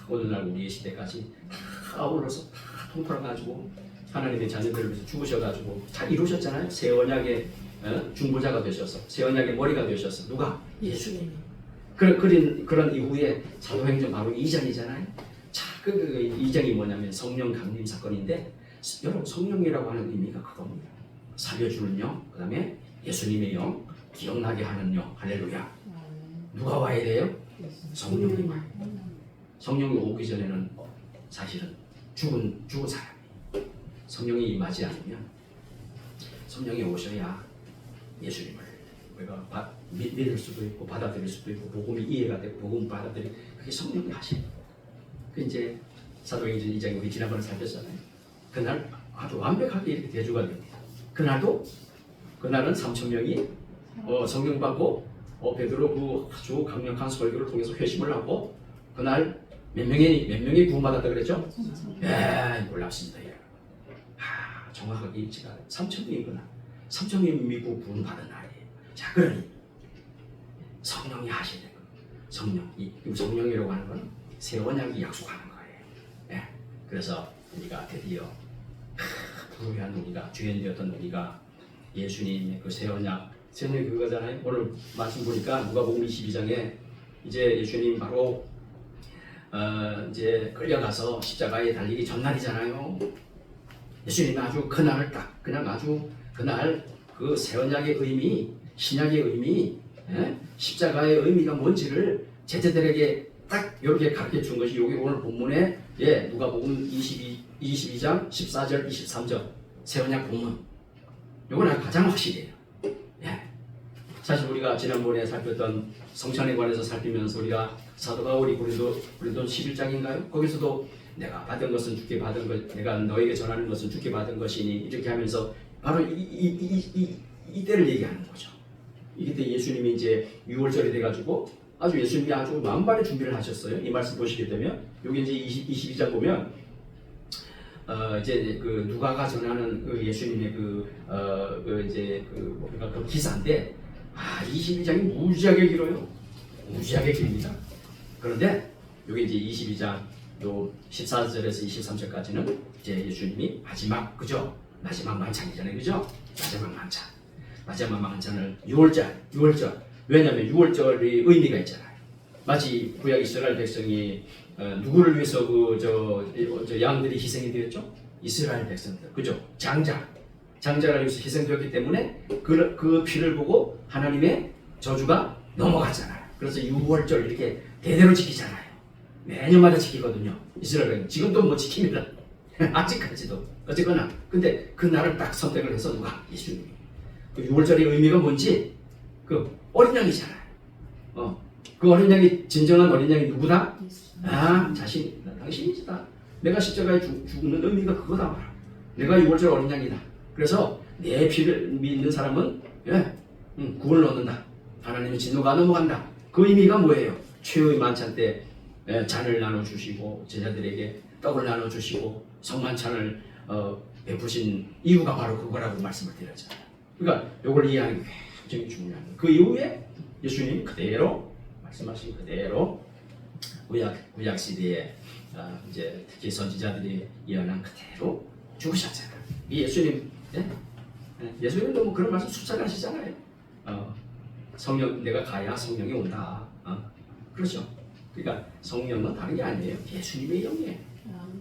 오늘날 우리의 시대까지 다 아울러서 다 통틀어가지고 하나님의 자녀들을 위해서 죽으셔가지고 다 이루셨잖아요. 새 언약의 중보자가 되셔서 새 언약의 머리가 되셔서 누가? 예수님이. 그런 이후에 사도행전 바로 2장이잖아요. 자, 그 2장이 뭐냐면 성령 강림 사건인데, 여러분 성령이라고 하는 의미가 그겁니다. 살려주는 영, 그 다음에 예수님의 영, 기억나게 하는 영. 할렐루야. 누가 와야 돼요? 성령이 와요. 성령이 오기 전에는 사실은 죽은 사람이, 성령이 임하지 않으면, 성령이 오셔야 예수님을 우리가 믿을 수도 있고 받아들일 수도 있고 복음이 이해가 되고 복음 받아들이고, 그게 성령이 하시는. 그 이제 사도행전 2장에 우리 지난번에 살폈잖아요. 그날 아주 완벽하게 이렇게 대조가 됩니다. 그날은 3,000명이 성령 받고 베드로 그 아주 강력한 설교를 통해서 회심을 하고, 그날 몇 명이 구원받았다 그랬죠? 예, 놀랍습니다. 정확하게 일치가 3,000명이구나. 3,000명이 구원받은 날이에요. 자, 그러니 성령이 하시는 거예요. 성령이라고 하는 건 새 언약이 약속하는 거예요. 예, 그래서 우리가 드디어 부유한 우리가, 주연되었던 우리가 예수님의 그 새 언약 그거잖아요. 오늘 말씀 보니까 누가복음 22장에 이제 예수님 바로 이제 끌려가서 십자가에 달리기 전날이잖아요. 예수님이 아주 그날을 딱 그냥 아주 그날 그 새 언약의 의미, 신약의 의미, 십자가의 의미가 뭔지를 제자들에게 딱 이렇게 가르쳐 준 것이 여기 오늘 본문에 누가복음 22장 14절 23절 새 언약 본문. 이거는 가장 확실해요. 사실 우리가 지난번에 살폈던 성찬에 관해서 살피면서 우리가 사도 바울이 고린도 11장인가요? 거기서도 내가 받은 것은 주께 받은 것, 내가 너에게 전하는 것은 주께 받은 것이니, 이렇게 하면서 바로 이때를 얘기하는 거죠. 이때 예수님이 이제 6월절이 돼가지고 아주 예수님이 아주 만반의 준비를 하셨어요. 이 말씀 보시게 되면 여기 이제 22장 보면 이제 그 누가가 전하는 그 예수님의 그 기사인데 22장이 무지하게 길어요. 무지하게 깁니다. 그런데 여기 이제 22장 요 14절에서 23절까지는 이제 예수님이 마지막 만찬이잖아요. 그죠? 마지막 만찬을 6월절. 왜냐하면 6월절이 의미가 있잖아요. 마치 구약 이스라엘 백성이 누구를 위해서 저 양들이 희생이 되었죠? 이스라엘 백성들. 그죠? 장자를 위해서 희생되었기 때문에 그 피를 보고 하나님의 저주가 넘어갔잖아요. 그래서 6월절 이렇게 대대로 지키잖아요. 매년마다 지키거든요. 이스라엘은 지금도 뭐 지킵니다. 아직까지도. 어쨌거나 근데 그 날을 딱 선택을 해서 누가? 예수님이. 그 6월절의 의미가 뭔지 그 어린 양이잖아요. 그 어린 양이, 진정한 어린 양이 누구다? 당신이다. 내가 십자가에 죽는 의미가 그거다. 내가 6월절 어린 양이다. 그래서 내 피를 믿는 사람은 구원을 얻는다. 하나님의 진노가 넘어간다. 그 의미가 뭐예요? 최후의 만찬 때 잔을 나눠주시고 제자들에게 떡을 나눠주시고 성만찬을 베푸신 이유가 바로 그거라고 말씀을 드렸잖아요. 그러니까 이걸 이해하는 게 굉장히 중요한 거예요. 그 이후에 예수님 그대로 말씀하신 그대로 구약 시대에 이제 특히 선지자들이 예언한 그대로 죽으셨잖아요. 이 예수님, 예수님도 뭐 그런 말씀 수차례 하시잖아요. 성령 내가 가야 성령이 온다. 그렇죠. 그러니까 성령은 다른 게 아니에요. 예수님의 영이에요.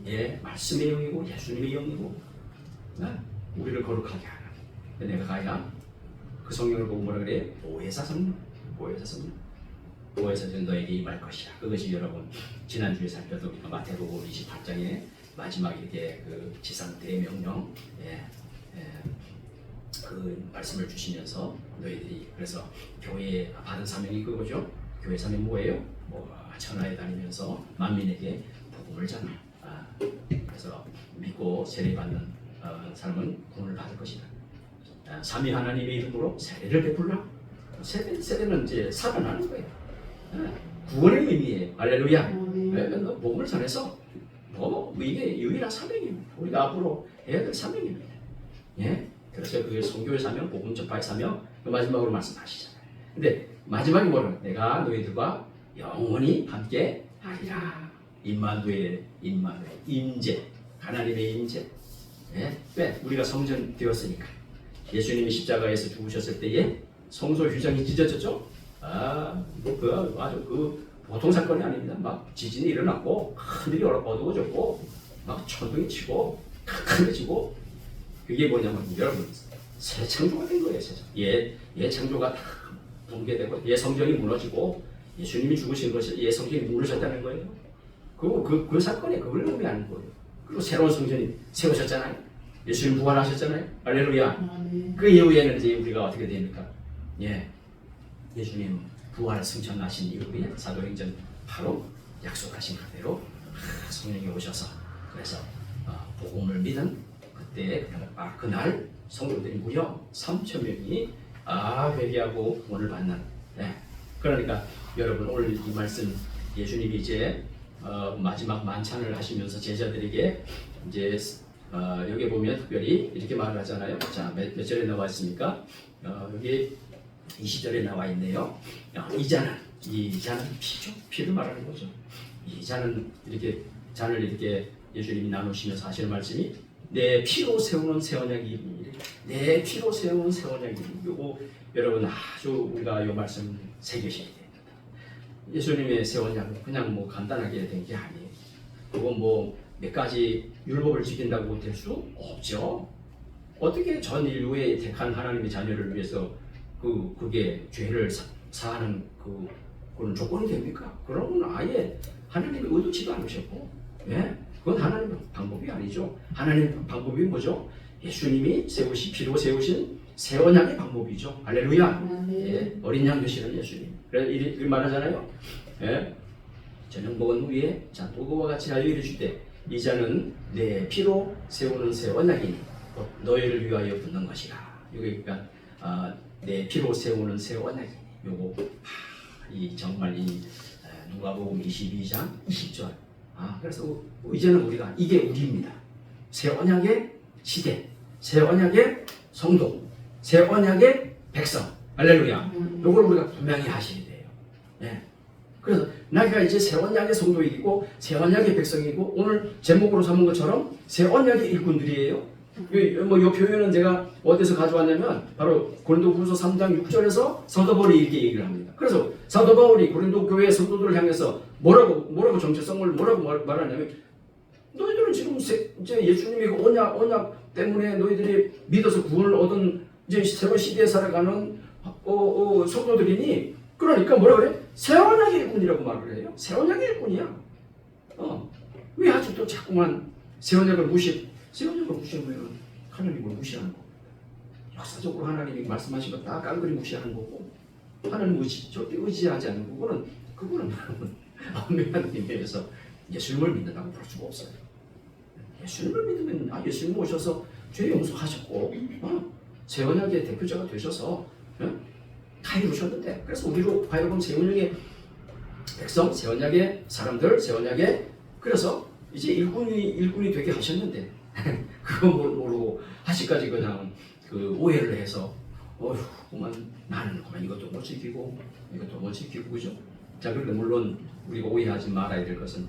예, 말씀의 영이고 예수님의 영이고 우리를 거룩하게 하는. 내가 가야 그 성령을 보고 뭐라 그래? 보혜사 성령. 보혜사 성령 너에게 임할 것이야. 그것이 여러분 지난주에 살펴도 우리가 마태복음 28장에 마지막 이렇게 그 지상 대명령 그 말씀을 주시면서 너희들이 그래서 교회에 받은 사명이 그거죠. 교회 사명 뭐예요? 천하에 다니면서 만민에게 복음을 전하. 그래서 믿고 세례받는 사람은 구원을 받을 것이다. 삼위 하나님의 이름으로 세례를 베풀라. 세례는 이제 살아나는 거예요. 구원의 의미에 할렐루야. 복음을 전해서 이게 유일한 사명입니다. 우리가 앞으로 해야 될 사명입니다. 예? 그래서 그 선교의 사명, 복음 전파의 사명, 그 마지막으로 말씀하시잖아요. 근데 마지막에 뭐라고? 내가 너희들과 영원히 함께 하리라. 임마누엘, 임재, 하나님의 임재. 예? 왜? 우리가 성전 되었으니까. 예수님이 십자가에서 죽으셨을 때에 성소 휴장이 찢어졌죠? 아주 그 보통 사건이 아닙니다. 막 지진이 일어났고 하늘이 어두워졌고 막 천둥이 치고 캄캄해지고 그게 뭐냐면 여러분 새 창조가 된 거예요. 옛 창조가 다 붕괴되고 옛 성전이 무너지고 예수님이 죽으신 것이 옛 성전이 무너졌다는 거예요. 그 사건이 그걸 의미하는 거예요. 그리고 새로운 성전이 세워졌잖아요. 예수님 부활하셨잖아요. 할렐루야. 그 이후에는 이제 우리가 어떻게 됩니까? 예수님 부활 승천하신 이후에 사도행전 바로 약속하신 그대로 성령이 오셔서 그래서 복음을 믿은 그때 그날 성도들이 무려 3,000명이 회개하고 구원을 받는. 그러니까 여러분 오늘 이 말씀 예수님이 이제 마지막 만찬을 하시면서 제자들에게 이제 여기 보면 특별히 이렇게 말을 하잖아요. 자, 몇 절에 나와 있습니까? 여기 20절에 나와 있네요. 이 잔은 피죠. 피를 말하는 거죠. 이 잔은 이렇게 잔을 이렇게 예수님이 나누시면서 하시는 말씀이 내 피로 세우는 새 언약이 내 피로 세우는 새 언약이 요거 여러분 아주 우리가 이 말씀 새기셔야 됩니다. 예수님의 새 언약은 그냥 뭐 간단하게 된 게 아니에요. 그건 뭐 몇 가지 율법을 지킨다고 될 수 없죠. 어떻게 전 인류의 택한 하나님의 자녀를 위해서 그게 죄를 사하는 그런 조건이 됩니까? 그러면 아예 하나님이 의도치도 않으셨고, 그건 하나님의 방법이 아니죠. 하나님의 방법이 뭐죠? 예수님이 피로 세우신 새 언약의 방법이죠. 할렐루야. 어린 양 되시는 예수님. 그래서 이렇게 말하잖아요. 저녁 먹은 후에 자 도구와 같이 하여 이르시되 이 잔은 내 피로 세우는 새 언약이니 너희를 위하여 붓는 것이라. 그러니까 내 피로 세우는 새 언약이니 요거 이 정말 이 누가복음 22장 20절. 그래서 이제는 우리가 이게 우리입니다. 새 언약의 시대, 새 언약의 성도, 새 언약의 백성. 할렐루야. 요걸 우리가 분명히 하셔야 돼요. 그래서 나가 이제 새 언약의 성도이고 새 언약의 백성이고 오늘 제목으로 삼은 것처럼 새 언약의 일꾼들이에요. 이 표현은 제가 어디서 가져왔냐면 바로 고린도후서 3장 6절에서 사도 바울이 이렇게 얘기를 합니다. 그래서 사도 바울이 고린도 교회 성도들을 향해서 뭐라고 정체성을 뭐라고 말하냐면 너희들은 지금 이제 예수님이 언약 때문에 너희들이 믿어서 구원을 얻은 이제 새로운 시대에 살아가는 성도들이니 그러니까 뭐라 그래? 새 언약의 일꾼이라고 말을 해요. 새 언약의 일꾼이야. 왜 아직도 자꾸만 새 언약을 무시하면 하나님을 무시하는 거고 역사적으로 하나님이 말씀하신 거 다 깡그리 무시하는 거고 하나님 절대 의지하지 않는 그거는 엄밀한 의미에서 예수님을 믿는다고 볼 수가 없어요. 예수님을 믿으면 예수님 오셔서 죄 용서하셨고 새 언약의 대표자가 되셔서 다 이루셨는데, 그래서 우리로 하여금 새 언약의 백성, 새 언약의 사람들, 새 언약의, 그래서 이제 일꾼이 되게 하셨는데 그거 모르고 아직까지 그냥 그 오해를 해서 그만 나는 그만 이것도 못 지키고 이것도 못 지키고, 그죠? 자, 그런데 물론 우리가 오해하지 말아야 될 것은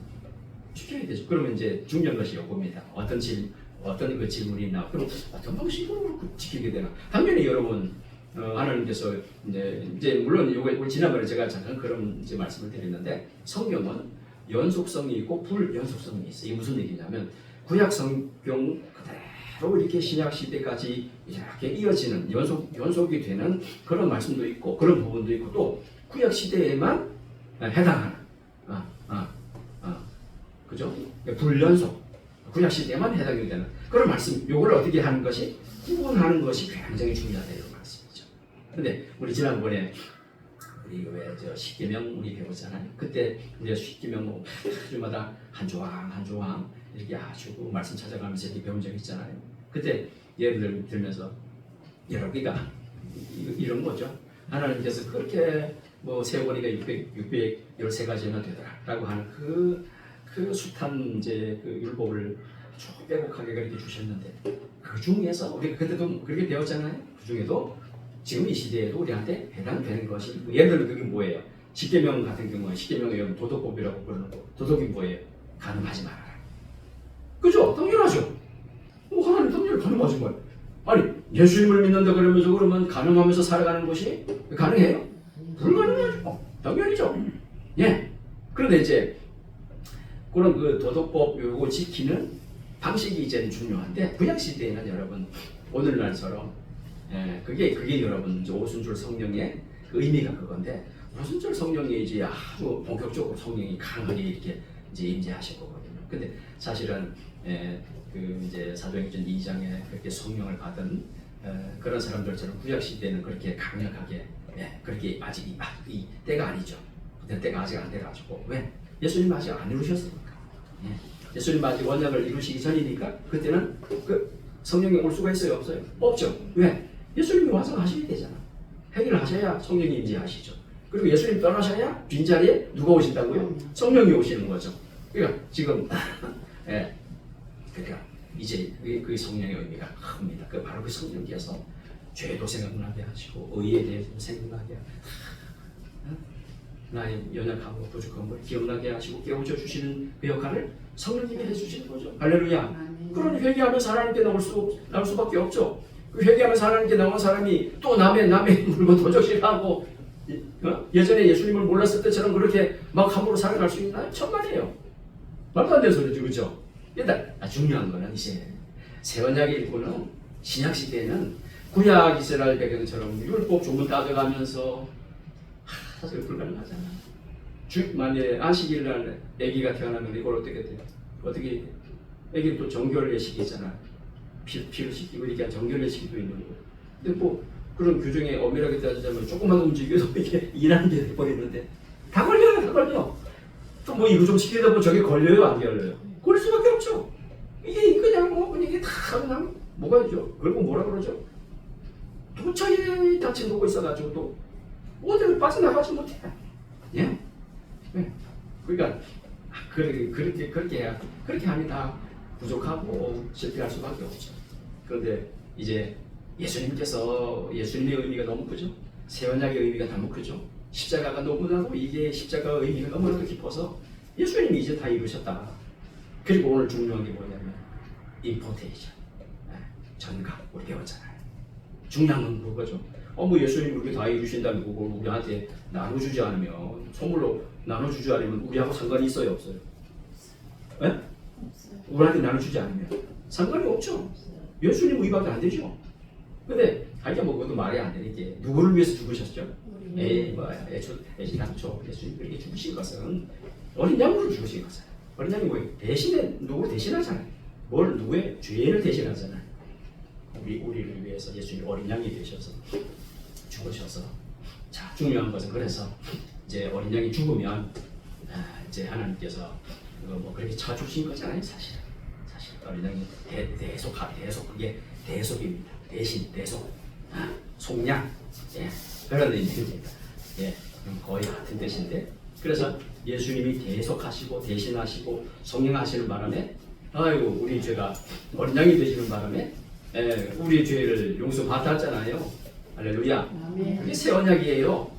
지켜야 되죠. 그러면 이제 중요한 것이 이겁니다. 어떤 그 질문이 있나, 그럼 어떤 방식으로 지키게 되나? 당연히 여러분 하나님께서 이제 물론 이거 지난번에 제가 잠깐 그런 이제 말씀을 드렸는데, 성경은 연속성이 있고 불연속성이 있어요. 이게 무슨 얘기냐면 구약 성경 그대로 이렇게 신약 시대까지 이렇게 이어지는 연속이 되는 그런 말씀도 있고 그런 부분도 있고, 또 구약 시대에만 해당하는 그죠? 불연속 구약 시대에만 해당이 되는 그런 말씀, 요걸 어떻게 하는 것이 구분하는 것이 굉장히 중요하다 이런 말씀이죠. 근데 우리 지난번에 우리 왜저 십계명 우리 배웠잖아요. 그때 우리가 십계명 뭐 주마다 한 조항 이렇게 아주 그 말씀 찾아가면서 이렇게 배운 적 있잖아요. 그때 예를 들면서 여러분가 이런 거죠. 하나님께서 그렇게 뭐 세월이가 613가지나 되더라라고 하는 그 숱한 이제 그 율법을 쭉 빼곡하게 그렇게 주셨는데, 그 중에서 우리가 그때도 그렇게 배웠잖아요. 그 중에도 지금 이 시대에도 우리한테 해당되는 것이, 예를 들면 그게 뭐예요? 십계명 같은 경우는 십계명의 도덕법이라고 부르는 거. 도덕이 뭐예요? 간음하지 말아라. 그죠? 당연하죠. 하나님 당연히 간음하지 말. 아니 예수님을 믿는다 그러면서 그러면 간음하면서 살아가는 것이 가능해요? 불가능하죠. 당연히죠. 예. 그런데 이제 그런 그 도덕법 요거 지키는 방식이 이제는 중요한데, 구약 시대에는 여러분 오늘날처럼 그게 여러분 이제 오순절 성령의 그 의미가 그건데, 오순절 성령이 이제 아주 본격적으로 성령이 강하게 이렇게 이제 임재하실 거거든요. 근데 사실은 그 이제 사도행전 2장에 그렇게 성령을 받은 그런 사람들처럼 구약 시대는 그렇게 강력하게 그렇게 아직 이 때가 아니죠. 그때 때가 아직 안 돼가지고, 왜? 예수님 아직 안 이루셨으니까. 예수님 아직 원약을 이루시기 전이니까 그때는 그 성령이 올 수가 있어요, 없어요? 없죠. 왜? 예수님이 와서 하셔야 되잖아. 행위를 하셔야 성령이 임재하시죠. 그리고 예수님 떠나셔야 빈자리에 누가 오신다고요? 성령이 오시는 거죠. 그러니까 지금 그러니까 이제 그 성령의 의미가 큽니다. 그 바로 그 성령께서 죄도 생각나게 하시고 의에 대해서 생각나게 나의 연약함과 부족함을 기억나게 하시고 깨우쳐 주시는 그 역할을 성령님이 해주시는 거죠. 할렐루야. 그러니 회개하면서 하나님께 나올 수밖에 없죠. 그 회개하면서 하나님께 나온 사람이 또 남의 물건 도적질하고 예전에 예수님을 몰랐을 때처럼 그렇게 막 함부로 살아갈 수 있나요? 천만에요. 말도 안 되는 소리죠, 그렇죠? 일단 중요한 거는 이제 새 언약의 일꾼은 신약 시대에는 구약 이스라엘 백성처럼 율법 조문 따져가면서 사실 불가능하잖아. 만약에 안식일 날 아기가 태어나면 이걸 어떻게 돼요? 어떻게 아기 또 정결 예식이잖아. 피를 시키고 이렇게 정결 예식도 있는 거. 근데 뭐 그런 규정에 엄밀하게 따지자면 조금만 움직여도 이게 일하는 게 돼버리는데 다 걸려. 또 뭐 이거 좀 시키다 보면 저게 걸려요, 안 걸려요? 걸릴 수밖에 없죠. 이게 그냥 뭐 그냥 이게 다 그냥 뭐가 있죠? 결국 뭐라 그러죠? 도처에 닫힌 거고 있어가지고 또 어디를 빠져나가지 못해. 예? 그러니까 그렇게 하면 다 부족하고 실패할 수밖에 없죠. 그런데 이제 예수님의 의미가 너무 크죠. 새 언약의 의미가 너무 크죠. 십자가가 너무나도 이게 십자가의 의미가 너무나도 깊어서 예수님이 이제 다 이루셨다. 그리고 오늘 중요한 게 뭐냐면 임포테이션, 전가 우리 배웠잖아요. 중요한 건 그거죠. 뭐 예수님이 우리 다 이루신다는 거고 우리한테 나눠주지 않으면 선물로 나눠주지 않으면 우리하고 상관이 있어요, 없어요? 예? 없어요. 우리한테 나눠주지 않으면 상관이 없죠. 예수님 의밖에 안 되죠. 근데 하여간 뭐 그것도 말이 안 되는 게 누구를 위해서 죽으셨죠? 애초당초 예수님 그렇게 죽으신 것은 어린 양으로 죽으신 거잖아요. 어린 양이 뭐예요? 누구를 대신하잖아요. 누구의 죄를 대신하잖아요. 우리를 위해서 예수님 어린 양이 되셔서 죽으셔서, 자 중요한 것은 그래서 이제 어린 양이 죽으면 이제 하나님께서 뭐 그렇게 쳐주신 거잖아요. 사실 어린 양이 대속 그게 대속입니다. 대신 대속 속량. 예. 그런 의미입니다. 예, 거의 같은 뜻인데 그래서 예수님이 계속하시고 대신하시고 성령하시는 바람에 아이고 우리 죄가 원장이 되시는 바람에 우리 죄를 용서받았잖아요. 할렐루야. 그게 새 언약이에요.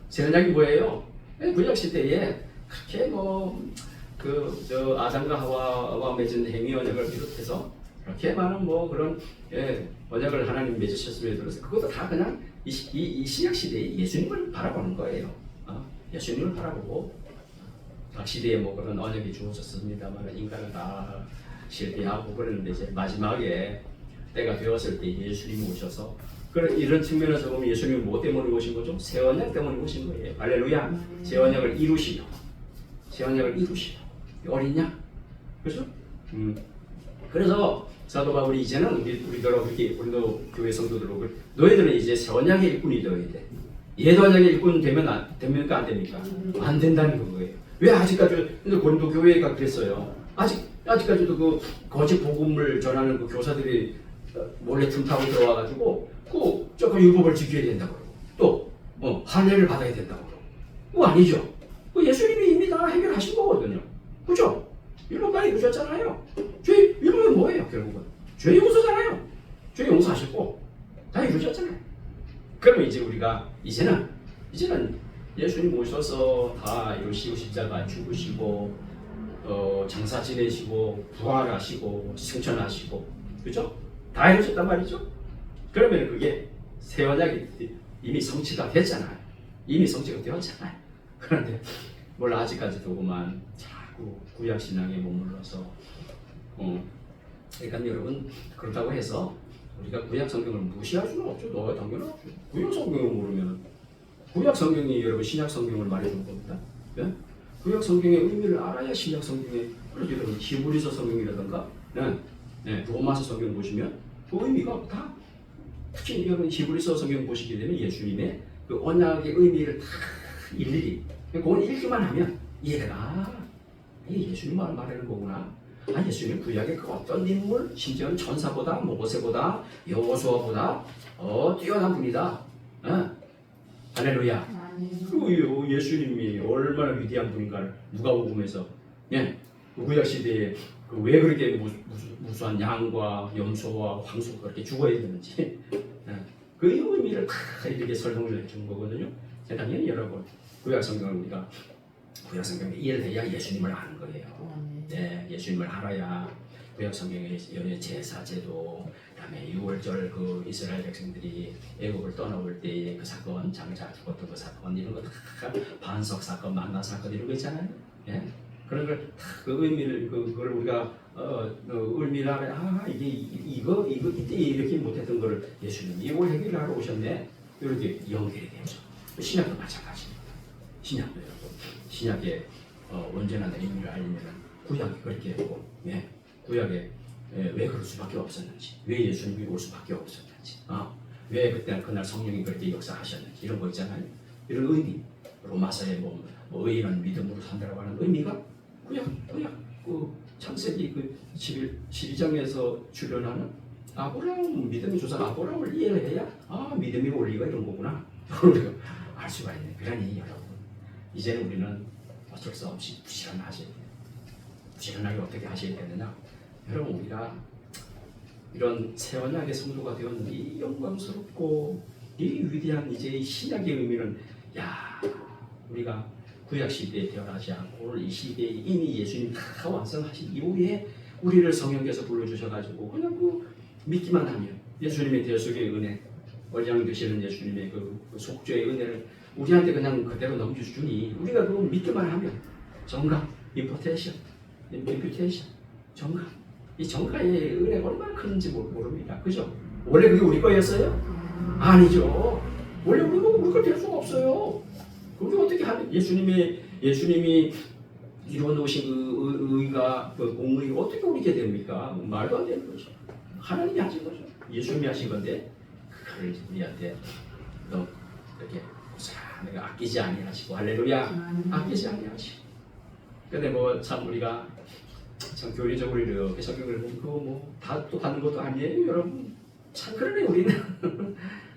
새 언약이 뭐예요? 구약 시대에 그렇게 저 아담과 하와와 맺은 행위 언약을 비롯해서 그렇게 많은 그런 언약을 하나님 맺으셨음에 들어서 그것도 다 그냥 이 신약 시대에 예수님을 바라보는 거예요. 예수님을 바라보고 각 시대에 그런 언약이 주어졌습니다만 인간은 다 실패하고 그러는데 이제 마지막에 때가 되었을 때 예수님이 오셔서 이런 측면에서 보면 예수님은 뭐 때문에 오신 거죠? 새 언약 때문에 오신 거예요. 할렐루야. 새 언약을 이루시려. 새 언약을 이루시려. 어린 양. 그렇죠? 그래서 사도 바울이 이제는 우리들하고 그렇게 우리도 교회 성도들하고 너희들은 이제 새 언약의 일꾼이 되어야 돼. 옛 언약의 일꾼 됩니까 안 됩니까? 안 된다는 거예요. 왜 아직까지 고린도 교회가 그랬어요. 아직까지도 그 거짓 복음을 전하는 그 교사들이 몰래 틈타고 들어와가지고 조금 율법을 지켜야 된다고 그러고 또 할례를 받아야 된다고 그러고 그거 아니죠. 예수님이 이미 다 해결하신 거거든요. 그죠? 율법까지 이루셨잖아요. 율법은 뭐예요? 결국은 죄 용서잖아요. 죄 용서하셨고 다 이루셨잖아요. 그러면 이제 우리가 이제는 예수님 오셔서 다 이루시고 십자가 죽으시고 장사 지내시고 부활하시고 승천하시고 그죠? 다 이루셨단 말이죠. 그러면 그게 새 언약이 이미 성취가 됐잖아요. 이미 성취가 되었잖아요. 그런데 아직까지도 그만 자꾸 구약 신앙에 머물러서 그러니까 여러분 그렇다고 해서 우리가 구약 성경을 무시할 수는 없죠. 당연하죠. 구약 성경을 모르면 구약 성경이 여러분 신약 성경을 말해준 겁니다. 네? 구약 성경의 의미를 알아야 신약 성경의 그래서 여러분 히브리서 성경이라든가 로마서 성경 보시면 그 의미가 다 특히 여러분 히브리서 성경 보시게 되면 예수님의 그 언약의 의미를 다 일일이 그걸 읽기만 하면 이해가 예수님 말하는 거구나. 예수님 구약의 그 어떤 인물, 심지어는 천사보다 모세보다 여호수아보다 뛰어난 분이다. 할렐루야. 예수님이 얼마나 위대한 분인가를 누가복음에서 구약 시대에 왜 그렇게 무수한 양과 염소와 황소가 그렇게 죽어야 되는지 그 의미를 다 이렇게 설명을 해준 거거든요. 당연히 여러분 구약 성경을 우리가 구약 성경에 이해를 해야 예수님을 아는 거예요. 네, 예수님을 알아야 구약 성경의 제사 제도, 그다음에 유월절 그 이스라엘 백성들이 애굽을 떠나올 때 그 사건, 장자 죽었던 그 사건 이런 거 다 반석 사건, 만나 사건 이런 거 있잖아요. 예? 그런 걸 그 의미를 그걸 우리가 의미를 알아야 이게 이거 이때 이렇게 못했던 거를 예수님이 이걸 해결하러 오셨네. 이렇게 연결이 되죠. 신약도 마찬가지입니다. 신약도 여러분 신약의 온전한 의미를 알면 구약이 그렇게 했고 구약에 왜 그럴 수밖에 없었는지 왜 예수님이 올 수밖에 없었는지 왜 그날 성령이 그렇게 역사하셨는지 이런 거 있잖아요. 이런 의미 로마서에 의인은 믿음으로 산다라고 하는 의미가 구약 그 창세기 그 12장에서 출연하는 아브라함 믿음의 조상 아브라함을 이해를 해야 믿음이 원리가 이런 거구나 우리가 알 수가 있네. 그러니 여러분 이제는 우리는 어쩔 수 없이 부지런하게 어떻게 하셔야 되느냐. 여러분 우리가 이런 새 언약의 성도가 되었는 이 영광스럽고 이 위대한 이제 신약의 의미는 우리가 구약 시대에 태어나지 않고 오늘 이 시대에 이미 예수님 다 완성하신 이후에 우리를 성령께서 불러주셔가지고 그냥 믿기만 하면 예수님의 대속의 은혜 원장 되시는 예수님의 그 속죄의 은혜를 우리한테 그냥 그대로 넘겨주니 우리가 그거 믿기만 하면 정감, 임포테이션, 정감 이 정가의 은혜가 얼마나 큰지 모릅니다. 그죠? 원래 그게 우리 거였어요? 아니죠. 원래 우리 거 될 수가 없어요. 그게 어떻게 하면 예수님이 이루어 놓으신 그 의가 그 공의가 어떻게 우리게 됩니까? 말도 안 되는 거죠. 하나님이 하신 거죠. 예수님이 하신 건데 그걸 우리한테 이렇게 내가 아끼지 아니하시고 할렐루야 아끼지 아니하시고. 근데 참 우리가 참 교리적으로 이렇게 성경을 보면 그거 다 또 받는 것도 아니에요, 여러분. 참 그러네 우리는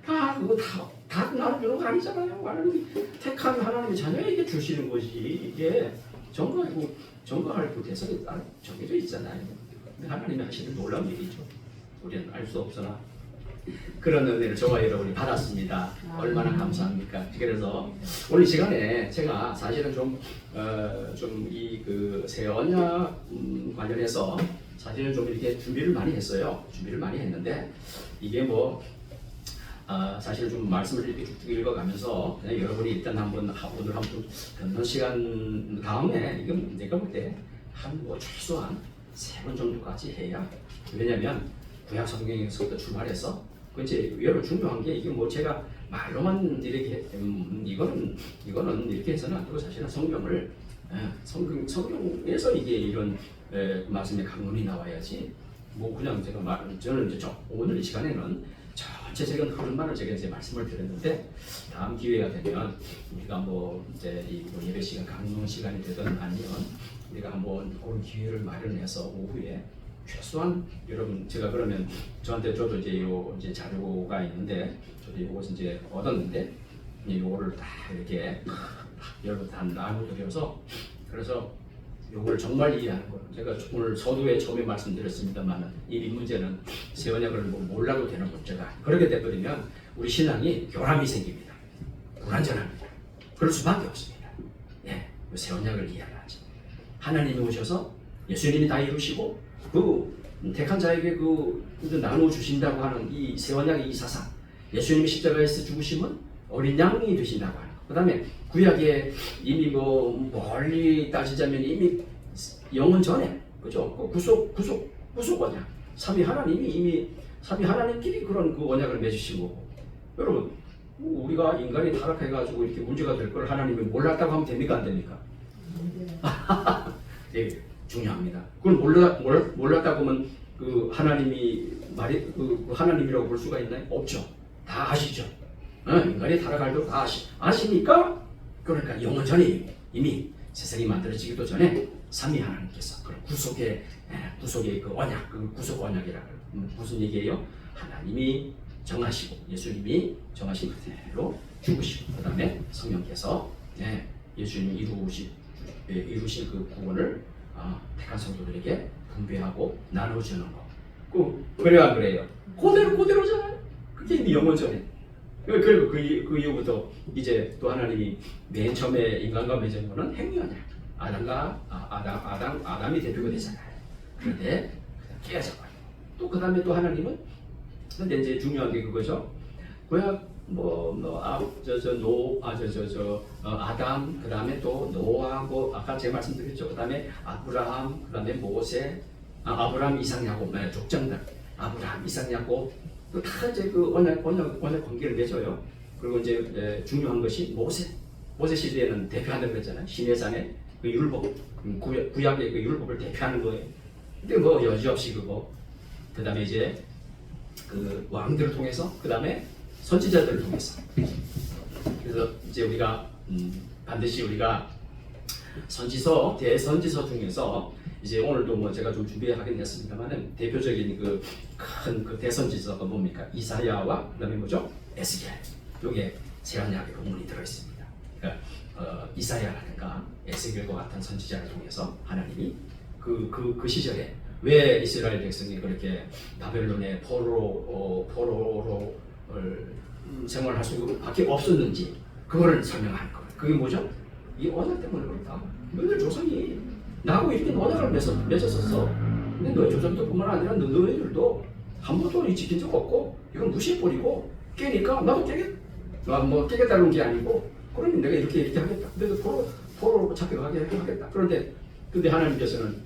다 그거 다 다 나눠주는 거 아니잖아요. 하나님이 택한 하나님의 자녀에게 주시는 것이 이게 전가할 그 대상이 따로 정해져 있잖아요. 근데 하나님이 하시는 놀라운 일이죠. 우리는 알 수 없으나 그런 은혜를 저와 여러분이 받았습니다. 얼마나 감사합니까? 그래서 오늘 이 시간에 제가 사실은 좀 이 그 새 언약 관련해서 사실은 좀 이렇게 준비를 많이 했어요. 준비를 많이 했는데 이게 뭐 사실은 좀 말씀을 이렇게 쭉쭉 읽어가면서 그냥 여러분이 일단 한번 오늘 한번 듣는 시간 다음에 이거 내가 볼 때 한 뭐 최소한 3번 정도까지 해야, 왜냐면 구약 성경에서부터 출발해서 그 이제 여러분 중요한 게 이게 뭐 제가 말로만 이렇게 이거는 이렇게 해서는 안 되고 사실은 성경에서 이게 이런 말씀의 강론이 나와야지 뭐 그냥 저는 이제 오늘 이 시간에는 전체적인 흐름만을 제가 이제 말씀을 드렸는데 다음 기회가 되면 우리가 뭐 이제 이 예배 시간 강론 시간이 되든 아니면 우리가 한번 그런 기회를 마련해서 오후에 최소한 여러분 제가 그러면 저도 이제 자료가 있는데 저도 이것을 이제 얻었는데 이거를 다 이렇게 여러분 다 나눠드려서 그래서 요걸 정말 이해하는 거예요. 제가 오늘 서두에 처음에 말씀드렸습니다만 이 문제는 새 언약을 몰라도 되는 문제가 그렇게 돼버리면 우리 신앙이 교람이 생깁니다. 불완전합니다. 그럴 수밖에 없습니다. 새 언약을 이해하지. 하나님이 오셔서 예수님이 다 이루시고 그 택한 자에게 나누어 주신다고 하는 이 새 언약의 이 사상, 예수님이 십자가에서 죽으심은 어린 양이 되신다고 하는 것. 그 다음에 구약에 이미 뭐 멀리 따지자면 이미 영원 전에 그죠? 구속 언약. 삼위 하나님끼리 그런 그 언약을 맺으신 거고. 여러분 우리가 인간이 타락해가지고 이렇게 문제가 될 걸 하나님이 몰랐다고 하면 됩니까 안 됩니까? 네, 중요합니다. 그걸 몰랐다고 하면 그 하나님이 그 하나님이라고 볼 수가 있나요? 없죠. 다 아시죠. 인간이 타락할 때 다 아시니까 그러니까 영원 전에 이미 세상이 만들어지기도 전에 삼위 하나님께서 그런 구속의 그 언약, 그 구속 언약이라고 무슨 얘기예요? 하나님이 정하시고 예수님이 정하신 그대로 죽으시고 그 다음에 성령께서 예수님이 이루신 그 구원을 택한 성도들에게 분배하고 나눠주는 거. 그래야 그래요. 그대로잖아요. 그게 이미 영원 전에. 그리고 그 이후부터 이제 또 하나님이 맨 처음에 인간과 맺은 거는 행위언약. 아담이 대표가 되잖아요. 그런데 깨져버려. 또 그 다음에 또 하나님은 근데 이제 중요한 게 그거죠. 구약 아담, 그 다음에 또 노아하고 아까 제가 말씀드렸죠. 그 다음에 아브라함, 그 다음에 모세, 아브라함, 이삭, 야곱, 족장들, 아브라함, 이삭, 야곱, 또 다 이제 그 언약 관계를 맺어요. 그리고 이제 중요한 것이 모세 시대에는 대표하는 거잖아요. 시내산의 그 율법, 구약의 그 율법을 대표하는 거예요. 근데 뭐 여지없이 그 다음에 이제 그 왕들을 통해서, 그 다음에 선지자들을 통해서. 그래서 이제 우리가 반드시 우리가 대선지서 중에서 이제 오늘도 뭐 제가 좀 준비하긴 했습니다만은 대표적인 그 큰 그 대선지서가 뭡니까? 이사야와 그다음에 뭐죠? 에스겔. 요게 새언약의 본문이 들어 있습니다. 그러니까 이사야라든가 에스겔과 같은 선지자를 통해서 하나님이 그 시절에 왜 이스라엘 백성이 그렇게 바벨론의 포로로 생활할 수밖에 없었는지 그거를 설명하는 거예요. 그게 뭐죠? 이 언약 때문에 그렇다. 너희들 조상이 나하고 이렇게 언약을 맺었었어. 근데 너희 조상들뿐만 아니라 너희들도 한 번도 지킨 적 없고 이건 무시해버리고 깨니까 나도 깨겠다는 게 아니고 그러니 내가 이렇게 하겠다. 너희들 포로로 잡혀가게 하겠다. 근데 하나님께서는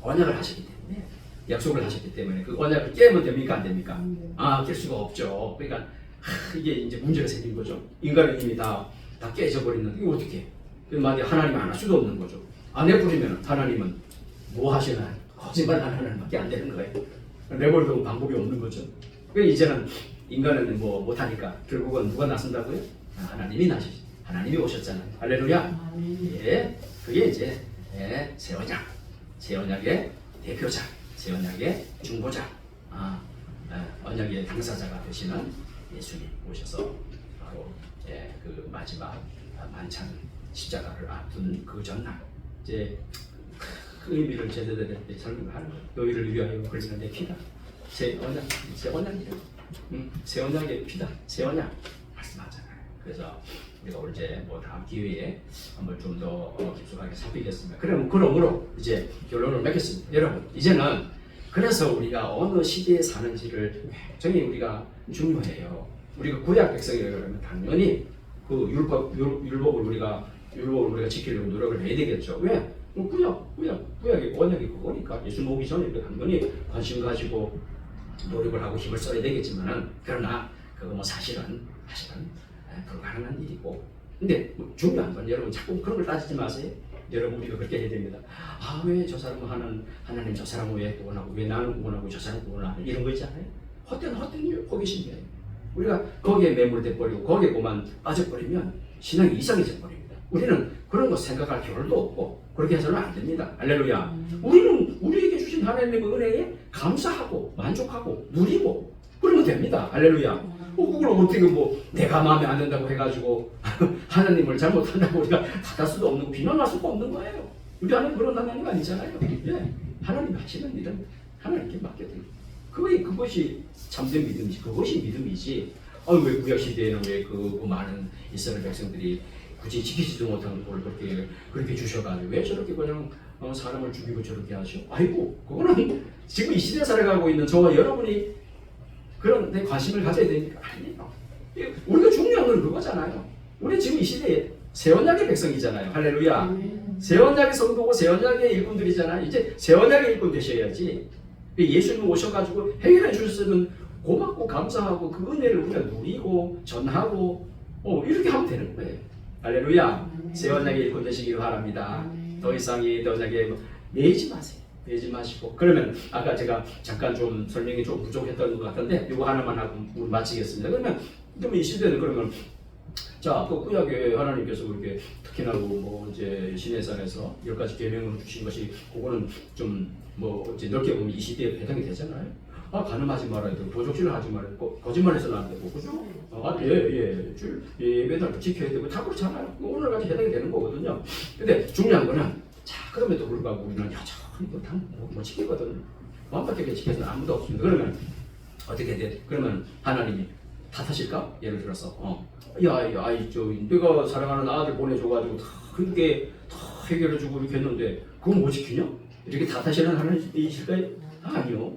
언약을 하시기 때문에 약속을 하셨기 때문에 그 언약을 깨면 됩니까 안 됩니까? 깰 수가 없죠. 그러니까 이게 이제 문제가 생긴 거죠. 인간의 힘이 다 깨져버리는데 이거 어떻게? 만약에 하나님 안 할 수도 없는 거죠. 안 해버리면 하나님은 뭐 하시나? 거짓말하는 하나님밖에 안 되는 거예요. 내버려두고 방법이 없는 거죠. 그러니까 이제는 인간은 뭐 못하니까 결국은 누가 나선다고요? 하나님이 오셨잖아요. 할렐루야. 그게 이제 새 언약의 대표자, 새 언약의 중보자, 언약의 당사자가 되시는 예수님 오셔서 바로 그 마지막 만찬 십자가를 앞둔 그 전날 이제 그 의미를 제대로 설명을 하는 거예요. 너희를 위하여 흘리는 내 피다. 새 언약이에요. 새 언약의 피다. 새 언약 말씀하잖아요. 그래서 우리가 오늘 이제 뭐 다음 기회에 한번 좀 더 깊숙하게 살피겠습니다. 그러므로 이제 결론을 맺겠습니다. 여러분 이제는 그래서 우리가 어느 시대에 사는지를 굉장히 우리가 중요해요. 우리가 구약 백성이라고 하면 당연히 그 율법을 우리가 지키려고 노력을 해야 되겠죠. 왜? 구약의 언약이 그거니까 예수 오기 전에 당연히 관심 가지고 노력을 하고 힘을 써야 되겠지만은 그러나 그거 뭐 사실은 불가능한 일이고. 근데 중요한 건 여러분 자꾸 그런 걸 따지지 마세요. 여러분 우리가 그렇게 해야 됩니다. 아 왜 저 사람은 하나님 저 사람은 왜 구원하고 왜 나는 구원하고 저 사람은 구원하고 이런 거 있잖아요. 헛된 호기심이에요. 우리가 거기에 매몰돼 버리고 거기에 고만 빠져버리면 신앙이 이상해져 버립니다. 우리는 그런 거 생각할 겨를도 없고 그렇게 해서는 안 됩니다. 할렐루야. 우리는 우리에게 주신 하나님의 은혜에 감사하고 만족하고 누리고 그러면 됩니다. 할렐루야. 그걸 어떻게 뭐 내가 마음에 안 든다고 해가지고 하나님을 잘못한다고 우리가 탓할 수도 없는 거 비난할 수가 없는 거예요. 우리 하나님 그런 하나님 아니잖아요. 하나님 하시는 일은 하나님께 맡겨드리고 그것이 참된 믿음이지. 그것이 믿음이지. 왜 구약 시대에는 왜 그 많은 이스라엘 백성들이 굳이 지키지도 못한 걸 그렇게 주셔가지고 왜 저렇게 그냥 사람을 죽이고 저렇게 하죠? 아이고 그거는 지금 이 시대에 살아가고 있는 저와 여러분이 그런 데 관심을 가져야 되니까 아니에요. 우리가 중요한 건 그거잖아요. 우리 지금 이 시대에 새 언약의 백성이잖아요. 할렐루야. 새 언약의 성도고 새 언약의 일꾼들이잖아요. 이제 새 언약의 일꾼 되셔야지. 예수님 오셔가지고 해결해 주셨으면 고맙고 감사하고 그 은혜를 우리가 누리고 전하고 이렇게 하면 되는 거예요. 할렐루야. 새 언약의 일꾼 되시기를 바랍니다. 더 이상 이 언약에 매이지 마세요. 매지 마시고. 그러면 아까 제가 잠깐 좀 설명이 좀 부족했던 것 같은데 이거 하나만 하고 마치겠습니다. 그러면 이 시대는 그러면 자, 그 구약에 하나님께서 그렇게 특히나 뭐 이제 시내산에서 10가지 계명을 주신 것이 그거는 좀 뭐 이제 넓게 보면 이 시대에 해당이 되잖아요. 가늠하지 말아야 되고 도적질을 하지 말아야 되고 거짓말해서는 안 되고 그죠? 예배도 지켜야 되고 다 그렇잖아요. 오늘까지 해당이 되는 거거든요. 근데 중요한 거는 자 그럼에도 불구하고 우리는 여전히 못 지키거든. 완벽하게 지켜서는 아무도 없습니다. 그러면 어떻게 돼? 그러면 하나님이 탓하실까? 예를 들어서 내가 사랑하는 아들 보내줘가지고 다 그렇게 다 해결해주고 이렇게 했는데 그건 못 지키냐? 이렇게 탓하시는 하나님이실까요? 아니요.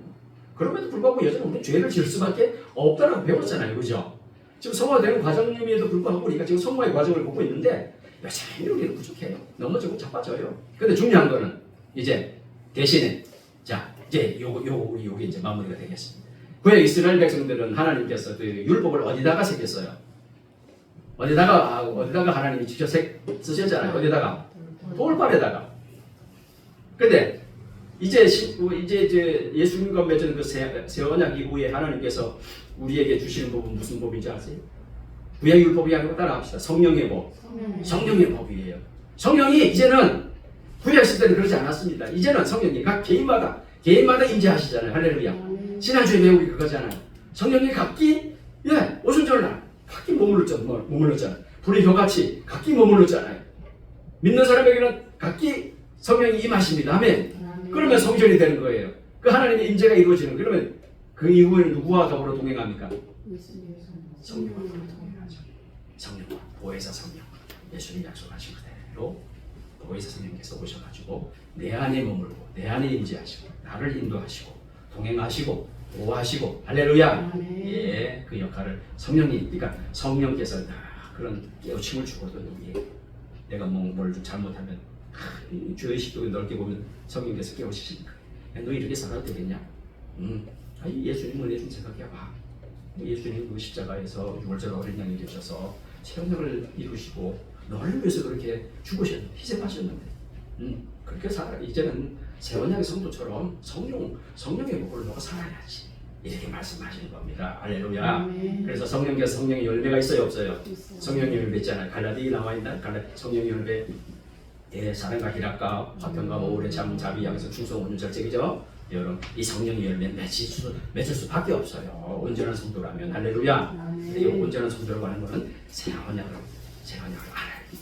그럼에도 불구하고 여전히 우리는 죄를 지을 수밖에 없다라고 배웠잖아요. 그죠? 지금 성화되는 과정임에도 불구하고 우리가 지금 성화의 과정을 보고 있는데 여전히 우리는 부족해요. 넘어지고 자빠져요. 근데 중요한 거는 이제 대신에 자 이제 요게 이제 마무리가 되겠습니다. 구약 이스라엘 백성들은 하나님께서 그 율법을 어디다가 새겼어요? 어디다가 하나님이 직접 쓰셨잖아요. 어디다가? 돌판에다가. 근데 이제 예수님과 맺은 그 새 언약 이후에 하나님께서 우리에게 주시는 법은 무슨 법인지 아세요? 구약 율법이 아니고 따라합시다. 성령의 법. 성령의 법이에요. 성령이 이제는 구약 시대는 그러지 않았습니다. 이제는 성령이 각 개인마다 임재하시잖아요. 할렐루야. 지난주에 배우기 그거잖아요. 성령이 각기 오순절날 각기 머물렀잖아요. 불의 혀같이 각기 머물렀잖아요. 믿는 사람에게는 각기 성령이 임하십니다. 아멘. 그러면 성전이 되는 거예요. 그 하나님의 임재가 이루어지는. 그러면 그 이후에는 누구와 더불어 동행합니까? 성령과 동행하죠. 성령과 보혜사 성령. 예수님 약속하신 그대로 보혜사 성령께서 오셔가지고 내 안에 머물고 내 안에 임재하시고 나를 인도하시고 동행하시고 보호하시고 할렐루야. 그 역할을 그러니까 성령께서 그런 깨우침을 주거든요. 내가 뭘 좀 잘못하면 죄의식도 넓게 보면 성령께서 깨우치시니까 너 이렇게 살아도 되겠냐? 예수님 은혜 좀 생각해봐. 예수님 그 십자가에서 6월절 어린 양이 되셔서 새 언약을 이루시고 너를 위해서 그렇게 죽으셨는데 희생하셨는데 그렇게 살아. 이제는 새 언약의 성도처럼 성령의 복을 너가 살아야지. 이렇게 말씀하시는 겁니다. 할렐루야. 그래서 성령께서 성령의 열매가 있어요, 없어요? 성령의 열매 있잖아요. 갈라디아에 나와 있는 성령의 열매. 사랑과 희락과 화평과 오래 참 자비 양성 충성 온유 절제기죠. 여러분 이 성령의 열매 맺을 수밖에 없어요. 온전한 성도라면. 할렐루야. 이 온전한 성도라고 하는 것은 새 언약을 알아야 돼.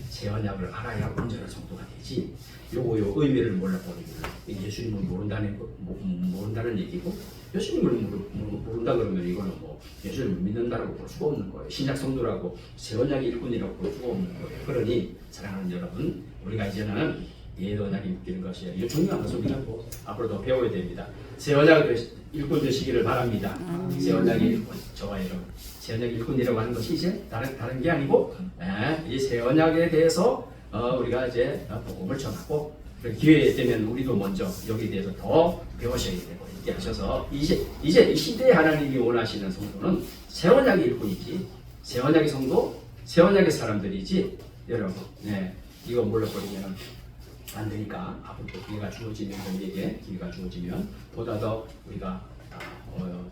새 언약을 알아야 온전한 성도가 되지. 요 의미를 몰라버리면 예수님을 모른다는 얘기고, 예수님을 모른다 그러면 이거는 뭐 예수님을 믿는다라고 볼 수가 없는 거예요. 신약 성도라고 새 언약의 일꾼이라고 볼 수가 없는 거예요. 그러니 사랑하는 여러분, 우리가 이제는 옛 언약이 묶이는 것이에요. 이거 중요한 것입니다. 앞으로도 배워야 됩니다. 새 언약 일꾼 되시기를 바랍니다. 새 언약의 일꾼, 저와 여러분. 새 언약의 일꾼이라고 하는 것이 이제 다른 게 아니고, 이 새 언약에 대해서 우리가 이제 복음을 전하고, 기회 되면 우리도 먼저 여기에 대해서 더 배우셔야 되고 이렇게 하셔서 이제 이 시대에 하나님이 원하시는 성도는 새 언약의 일꾼이지, 새 언약의 성도, 새 언약의 사람들이지. 여러분, 이거 몰라버리면 안 되니까 앞으로 또 기회가 주어지면, 우리에게 기회가 주어지면 보다 더 우리가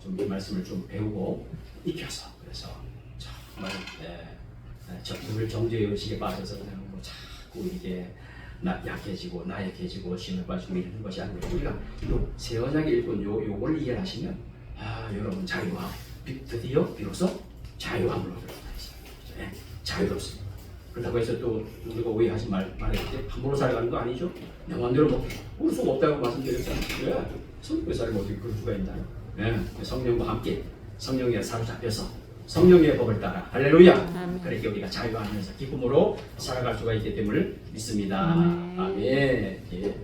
좀 이 말씀을 좀 배우고 익혀서, 그래서 정말 늘 정죄의 의식에 빠져서 그냥 뭐 자꾸 이게 약해지고 나약해지고 심을 빠지고 이러는 것이 아니고, 우리가 새 언약의 일꾼 요걸 이해하시면 여러분 자유함, 드디어 비로소 자유함을 얻을 수가 있어요. 자유롭습니다. 그렇다고 해서 또 우리가 오해하지 말아야 돼. 함부로 살아가는 거 아니죠? 내 마음대로 울 수가 없다고 말씀드렸잖아요. 왜? 성령의 사람이 어떻게 그럴 수가 있나요? 성령과 함께 성령에 사로잡혀서 성령의 법을 따라, 할렐루야. 그렇게 우리가 자유하면서 기쁨으로 살아갈 수가 있기 때문에 믿습니다. 아멘. 예.